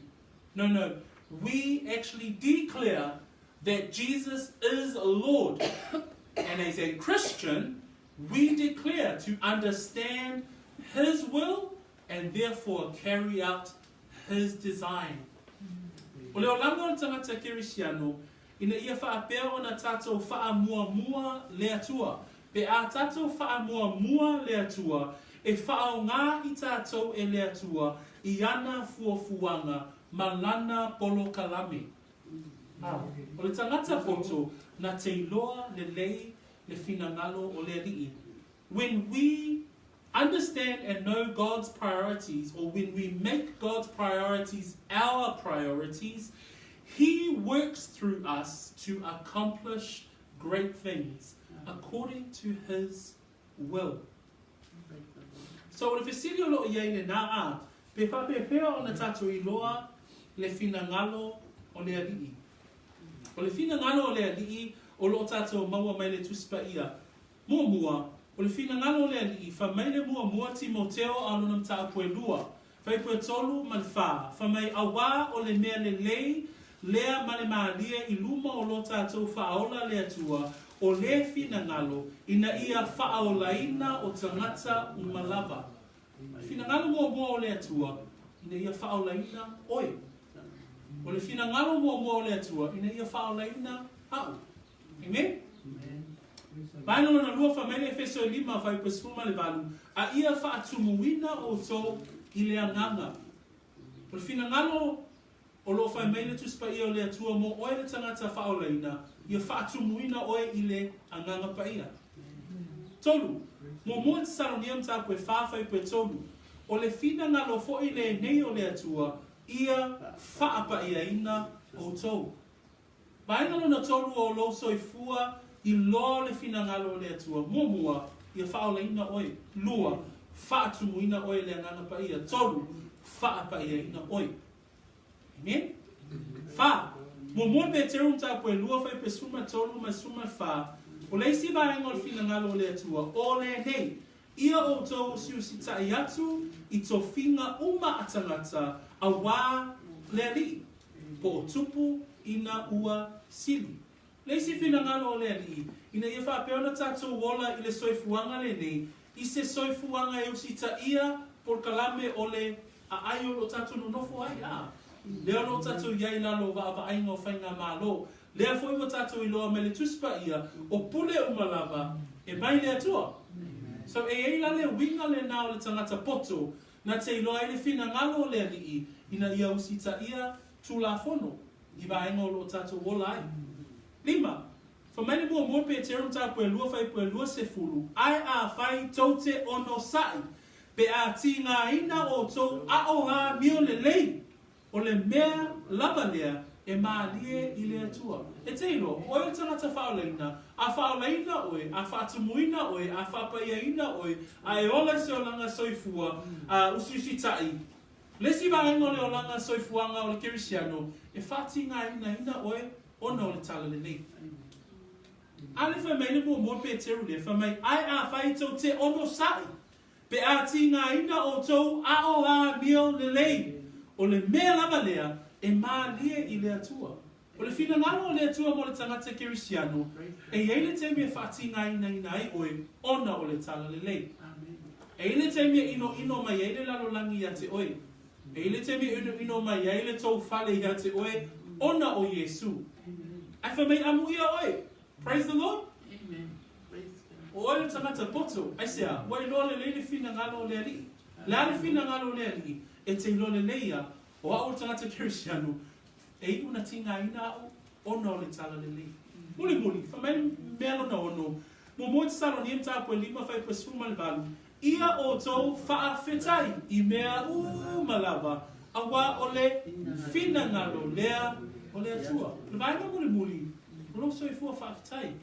No. We actually declare that Jesus is Lord. And as a Christian, we declare to understand His will and therefore carry out His design. O leo langa o tangata Kirisiano, ina ia whaapea o na tātou whaamua lea tua. Pe a tātou whaamua lea tua, e whaao ngā i tātou e lea tua, i ana fuafuanga, malana polo kalame. O le tangata poto, na te iloa le lei le finangalo o le rii. When we understand and know God's priorities, or when we make God's priorities our priorities, He works through us to accomplish great things according to His will. So if it's o lo iei na a, pe whapepea o na tātou iloa le finangalo o le alii. O le finangalo o le alii, o lo tātou maua mai le tuspa ia. Mua, o le finangalo o le alii, wha mai le mua Timoteo alunam ta apue lua. Whai pue tolu man wha, wha mai awa o le mea le lei, lea male maalia I luma o lo tātou whaola lea tua, o le finangalo, ina ia whaolaina o tangata umalava. Finangalo mua o lea tua, ina ia whaolaina oi. O le finangalo mua o lea tua, ina ia whaolaina au. Amen? Baino na lua whamene Efeso 5 whai pasuma le valu, a ia whaatumuina o tō I le anganga. O le finangalo o lo whaimene tuspa ia o lea tua mo oe le tangata whaolaina, ia whaatumuina oe I le anganga pa ia. Tolu, mo mua te saroniam ta koe whawhai pe tolu, o le finangalo fo I le nei o lea tua, ia whaapa ia ina o tō. Baino na tolu o lo soifua, I loa le finangalo le atua. Mua, ia whaolaina oe. Lua, whaatumuina oe le anganga pa ia. Tolu, whaapa ia ina oe. Amen? Wha. Mua pe te runta koe lua whai pe suma tolu ma suma wha. O leisi vaenga o le finangalo le atua. O le nei. Ia o tō siusi tai atu I tō finga uma atangata a wā le li. Po o tupu ina ua sili. Leisi finangalo o le ali, ina ia whapea na tātou wola I le soifuanga le nei, I se soifuanga e usita ia por kalame o le a aio lo tātou no nofo ai a. Leo lo tātou iai lalo wa ava ainga o whainga mālo. Lea foi wa tātou I loa me le tuspa ia, o pule umalava, e mai le atua. So e ei lale winga le nao le tangata poto, na te iloa I le finangalo o le ali, ina ia usita ia tula fono, I wa ainga o lo tātou wola ai. 5. Whamaini mua pe te runta pue lua whai pue lua se fulu. Ai a whai taute ono sai. Pe a ti ngā ina o tau a o ha mio le lei. O le mea lava lea e maalie I le atua. E te ilo, oe tangata whaolaina. A whaolaina oe, a whaatumuina oe, a whapaiaina oe. A e ola se o langa soifua, a ususi tai. Lesi vaenga le o langa soifuanga o le Kirisiano. E whati ngā ina oe. Ono le tala le nei. Ale whamene mua pe teru le whamai ai a whai tau te ono sai. Pe a ti ngā ina o tau a o a mio le lei. O le mea lava lea e mā lia I le atua. O le finangalo o le atua mo le tangata Kirisiano e eile te mea whati ngā ina ai oe ona o le tala le lei. E eile te mea ino mai eile lalo langi ia te oe. E eile te mea ino mai eile tau whale ia te oe ona o Yesu. Ai whamei amu ia oe. Praise the Lord. Amen. O oe le tangata poto. Ai sea, wai loa le leile fina ngalo le ali. Le ale fina ngalo le ali. E te ilo le leia. O a o le tangata Kirisiano. E iku na tinga ina au. Ona o le tala le lei. Muli. Whamei melo na ono. Mo te salo ni emta apue 5 whai pasuma le valu. Ia o tau wha whetai. I mea malava. Awa o le fina ngalo lea. O le atua. Le vaenga muli. O lo soifua whaafitai.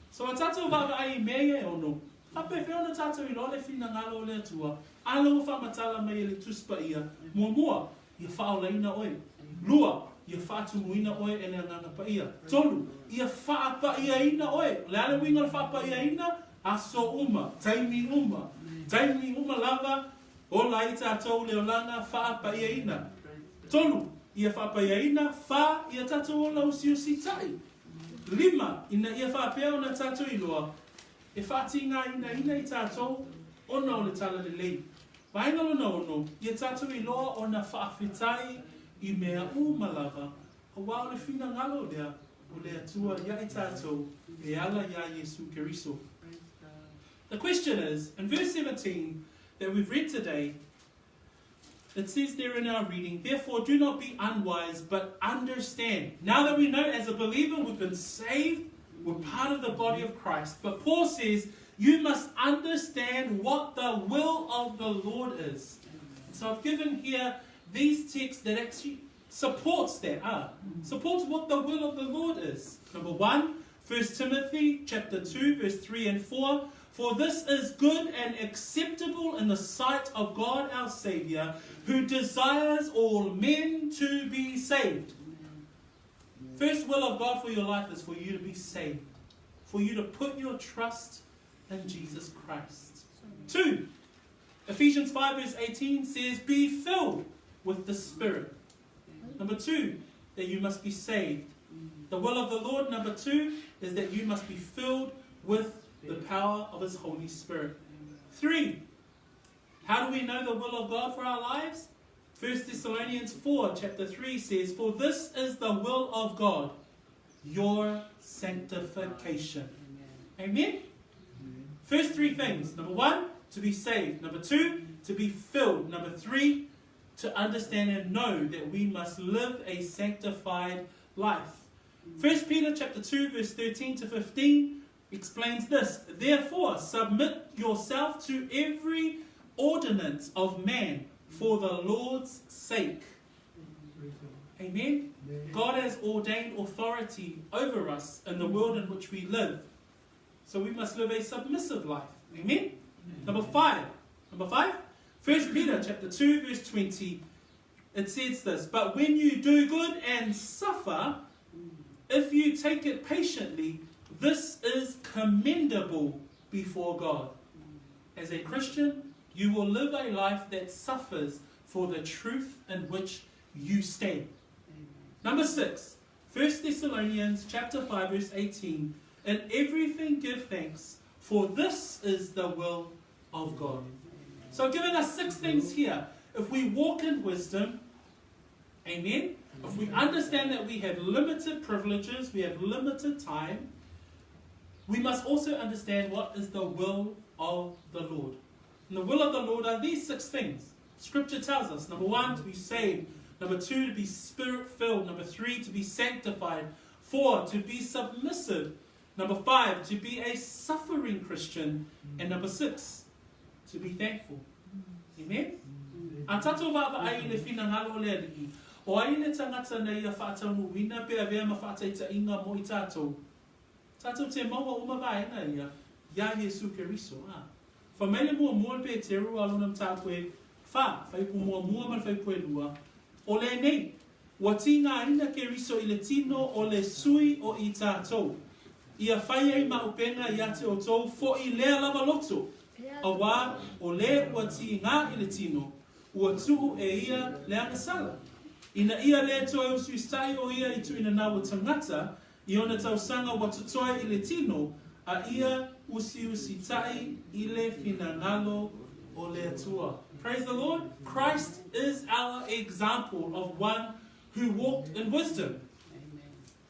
So a tātou wawa ai mea e ono. Hape whio na tātou I lo le fina ngalo o le atua. Alo o whamatala mai le tuspa ia. Mua, ia whaolaina oe. Lua, ia whaatumuina oe e le anganga pa ia. Tolu, ia whaapa ia ina oe. Le ale winga le whaapa ia ina. Aso uma, taimi uma. Taimi umalava, ola i tātou leolanga, whaapa ia ina. Tolu, ia whaapa ia ina, wha ia tātou ola usi tai. 5, ina ia whaapea o na tātou iloa. E whaati ngā ina i tātou, ona o le tala le lei. Vaenga lona ono, ia tātou iloa o na whaafetai I mea umalava, o wā o le whina ngalo lea, o le atua ia I tātou, e ala ia Yesu Keriso. The question is, in verse 17 that we've read today, it says there in our reading, therefore do not be unwise, but understand. Now that we know as a believer we've been saved, we're part of the body of Christ. But Paul says, you must understand what the will of the Lord is. And so I've given here these texts that actually supports that, supports what the will of the Lord is. Number 1, 1 Timothy chapter 2, verse 3 and 4. For this is good and acceptable in the sight of God our Saviour, who desires all men to be saved. First will of God for your life is for you to be saved. For you to put your trust in Jesus Christ. 2, Ephesians 5 verse 18 says, be filled with the Spirit. Number 2, that you must be saved. The will of the Lord, number 2, is that you must be filled with the power of His Holy Spirit. 3, how do we know the will of God for our lives? 1 Thessalonians 4, chapter 3 says, for this is the will of God, your sanctification. Amen? First 3 things. Number 1, to be saved. Number 2, to be filled. Number 3, to understand and know that we must live a sanctified life. 1 Peter chapter 2, verse 13 to 15 explains this. Therefore, submit yourself to every ordinance of man for the Lord's sake. Amen? God has ordained authority over us in the world in which we live. So we must live a submissive life. Amen? Number 5. 1 Peter chapter 2, verse 20. It says this, but when you do good and suffer, if you take it patiently, this is commendable before God. As a Christian, you will live a life that suffers for the truth in which you stand. Number 6, 1 Thessalonians chapter 5 verse 18. In everything give thanks, for this is the will of God. So I've given us 6 things here. If we walk in wisdom, amen, if we understand that we have limited privileges, we have limited time, we must also understand what is the will of the Lord. And the will of the Lord are these 6 things. Scripture tells us, number 1, to be saved. Number 2, to be Spirit-filled. Number 3, to be sanctified. 4, to be submissive. Number 5, to be a suffering Christian. And number 6, to be thankful. Amen? A tatou vava ai le fina ngalo le aliki. O ai le tangata na ia whaatau nuwina pe a vea ma whaataita inga mo I tatou. Tatou te maua uma vaenga ia. Ia Yesu Keriso. Fa mele mua mua pe te ru alunam tāpue. Fa, fai pu mua man fai pue lua. O le nei, wa tina ina Keriso I le tino o le sui o I tātou. Ia whai ai maupenga ia te o tau fo I lea lava loto. Awa o le ua ti ngā I le tino. Ua tuu e ia leanga sala. Ina ia le toa usu stai o ia I tu ina nawa tangata. I ona tau sanga wa tutoa I le tino. A ia usi tai I le finangalo o le atua. Praise the Lord. Christ is our example of one who walked in wisdom.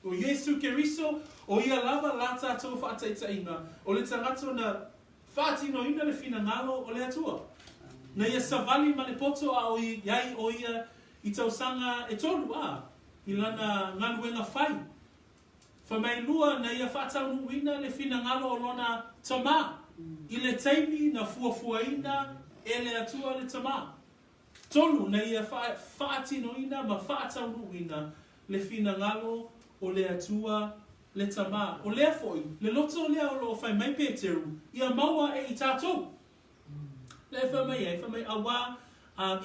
O Yesu Keriso, o ia lava lata tō whaataita inga, o le tangato na whaatino ina le finangalo o le atua. Na ia Savali ma le poto a o iai o ia I tausanga e tolu a, I lana ngaluenga whai. Whamai lua na ia whaatau nuina le finangalo o lona tama, I le teimi na fuafuaina e le atua le tama. Tolu na ia whaatino ina ma whaatau nuina le finangalo o le atua le tama. O lea foi, le loto lea o lo whai mai Peteru, ia maua e I tātou. Le whamai awa,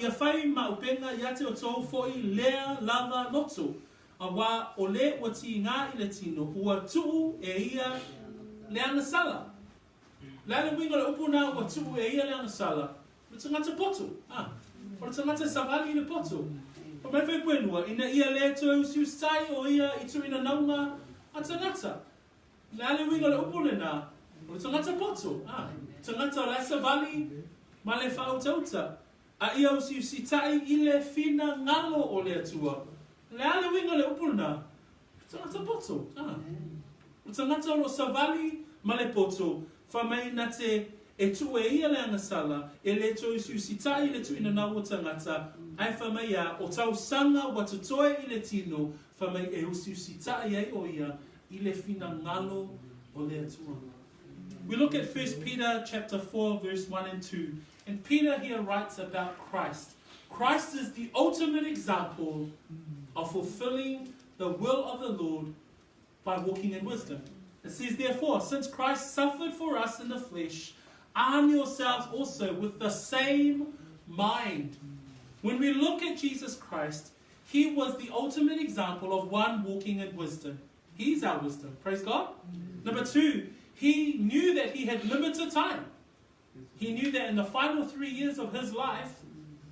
ia whai maupenga ia te o tau foi lea lava loto. Awa o le o ti ngā I le tino, ua tuu e ia le ana sala. Lale winga le upuna wa tu e ia le anga sala. Le tangata poto. O le tangata Savali le poto. O mai whai puenua, ina ia le to siu stai o ia i tu ina naunga a tangata. Lale winga le upule na, o le tangata poto. Tangata la Savali, ma le whao tauta. A ia o siu sitai i le fina ngalo o le atua. Lale winga le upule na, tangata poto. O tangata o lo Savali, ma le poto. Whamai na te e tu e ia le anga sala, e le to i siu sitai le tu ina nau o tangata, ai whamai a o tau sanga wa tutoe i le tino, whamai e o siu sitai ai o ia, i le fina ngalo o le atua. We look at 1 Peter chapter 4 verse 1 and 2, and Peter here writes about Christ. Christ is the ultimate example of fulfilling the will of the Lord by walking in wisdom. It says, therefore, since Christ suffered for us in the flesh, arm yourselves also with the same mind. When we look at Jesus Christ, he was the ultimate example of one walking in wisdom. He's our wisdom. Praise God. Number 2, he knew that he had limited time. He knew that in the final 3 years of his life,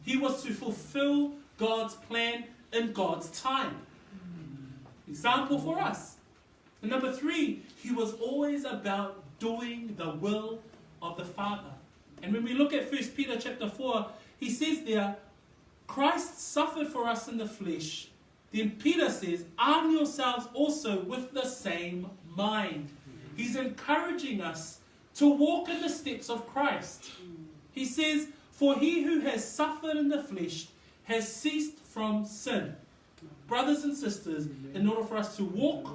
he was to fulfill God's plan in God's time. Example for us. And number 3, he was always about doing the will of the Father. And when we look at 1 Peter chapter 4, he says there, Christ suffered for us in the flesh. Then Peter says, arm yourselves also with the same mind. He's encouraging us to walk in the steps of Christ. He says, for he who has suffered in the flesh has ceased from sin. Brothers and sisters, in order for us to walk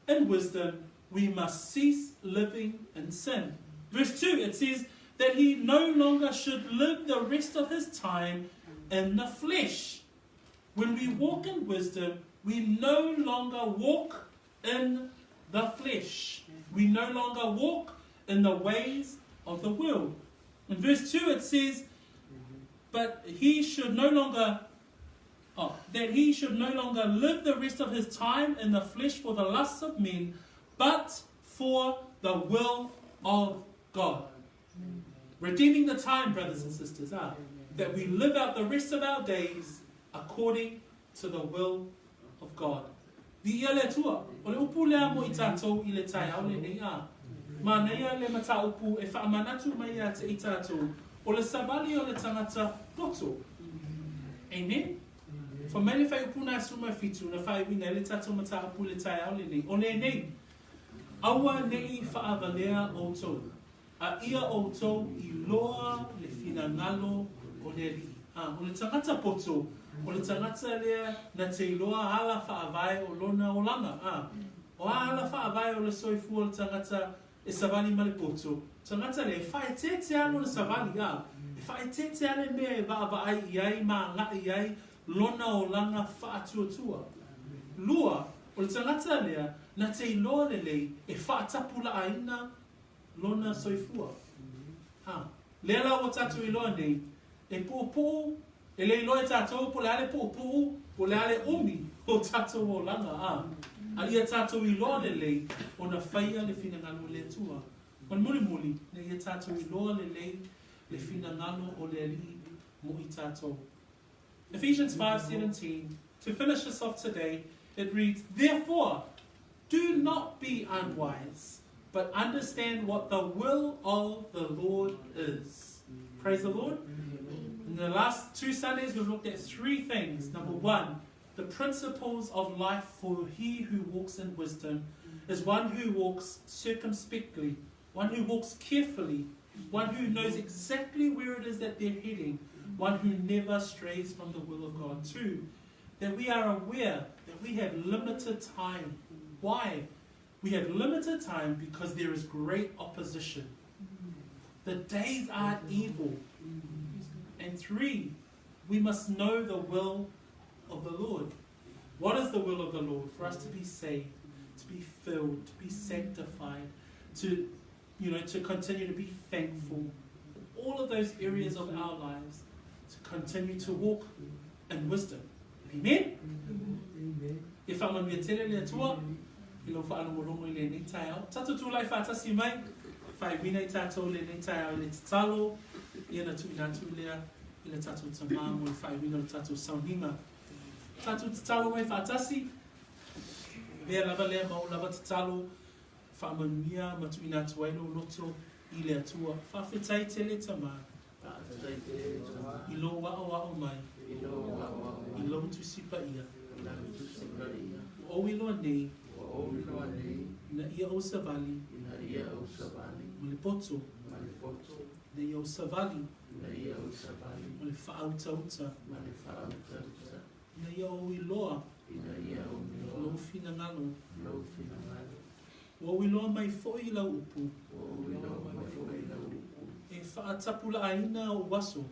in wisdom, we must cease living in sin. Verse 2, it says that he no longer should live the rest of his time in the flesh. When we walk in wisdom, we no longer walk in the flesh. We no longer walk in the ways of the world. In verse 2 it says, but he should no longer live the rest of his time in the flesh for the lusts of men, but for the will of God. Redeeming the time, brothers and sisters, that we live out the rest of our days according to the will of God. Di ia le tua, o le upu lea mo I tātou I le tai au le nei a. Ma neia le mata upu e whaamanatu mai a te I tātou, o le Savali o le tangata poto. Amen? For many whai upu na suma fitu, na whai winga le tātou mata upu le tai au le nei. O le nei, aua nei whaavalea o tau. A ia o tau I loa le fina ngalo o le ri. O le tangata poto, o le tangata lea na te iloa hala whaavai o lona o langa. O hala whaavai o le soifu o le tangata e Savali ma le poto. Tangata le whae tete alo le Savali. E whae tete ale mea e vaavai iai ma ngai iai lona o langa whaatuatua. Lua, o le tangata lea na te iloa le lei e whaatapula aina lona soifua. Lea la o tatu iloa nei e pupu e le iloa e tātou po le ale pupu po le ale umi o tātou o langa. A ia tātou iloa le lei o na whaia le fina ngalo le tua. Kon muli muli na ia tātou iloa le lei le fina ngalo o le ali mo I tātou. Ephesians 5:17, to finish us off today, it reads, therefore, do not be unwise, but understand what the will of the Lord is. Praise the Lord. In the last 2 Sundays, we've looked at 3 things. Number 1, the principles of life for he who walks in wisdom is one who walks circumspectly, one who walks carefully, one who knows exactly where it is that they're heading, one who never strays from the will of God. 2, that we are aware that we have limited time. Why? We have limited time because there is great opposition. The days are evil. And 3, we must know the will of the Lord. What is the will of the Lord? For us to be saved, to be filled, to be sanctified, to continue to be thankful. All of those areas of our lives, to continue to walk in wisdom. Amen? If I'm going to tell you I lo fa alo mo longo le ni tai au. Tatu tu lai fa tasi mai. whai wina I tātou le nei tai au le tatalo, ia na tui nātu lea, I le tātou tamā mo le whai wina le tātou saunhinga. Tātou tatalo mai whātasi, vea lava lea mau lava tatalo, whamanuia ma tui nātu waino loto I le atua, whawhetai te le tamā, I lo wao mai, I lo tusipa ia, o I loa nei, na ia o Savali, mo le poto, na ia o Savali, mo le whaautauta, na ia o Iloa, lo fina ngalo, o Iloa mai foi lau upu, e whaatapula aina o waso,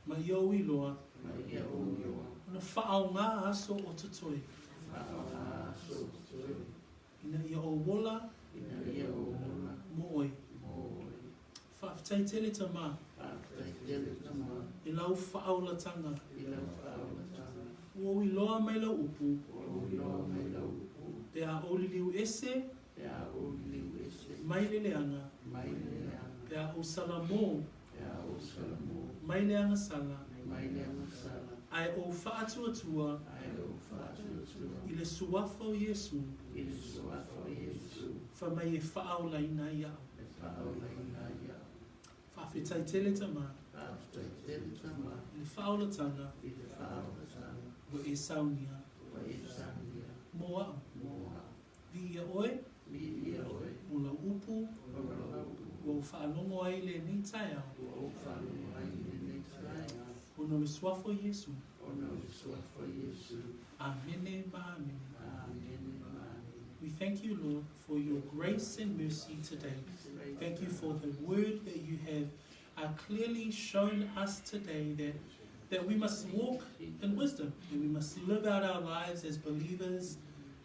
ma ia o Iloa, na whaau ngā aso o tutoi, ina ia o wola, mo oi, whaafitai tele tamā, I lau whaaulatanga, o Iloa mai lau upu, te a oliliu ese, mai le leanga, te a o salamo, mai leanga sala, ai o whaatuatua, I le suafa o Iesu, whamai e whaalaina I au. Whawhetai tele tamā, le whaolatanga, o e saunia, mo au. Vi ia oe, o la upu, o whaalongo ai le ni tai au, o no le suafa o Iesu. Amen, amen. We thank you, Lord, for your grace and mercy today. Thank you for the word that you have clearly shown us today that we must walk in wisdom, and we must live out our lives as believers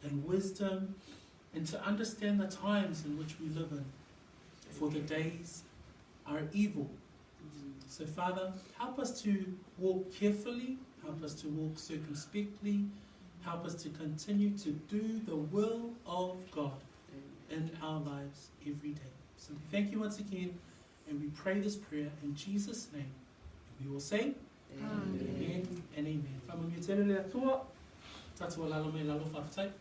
in wisdom, and to understand the times in which we live in, for the days are evil. So, Father, help us to walk carefully, help us to walk circumspectly, help us to continue to do the will of God in our lives every day. So we thank you once again, and we pray this prayer in Jesus' name. And we will say, Amen and amen. Whamangia tele le atua, tatua lalo me lalo whawhitai.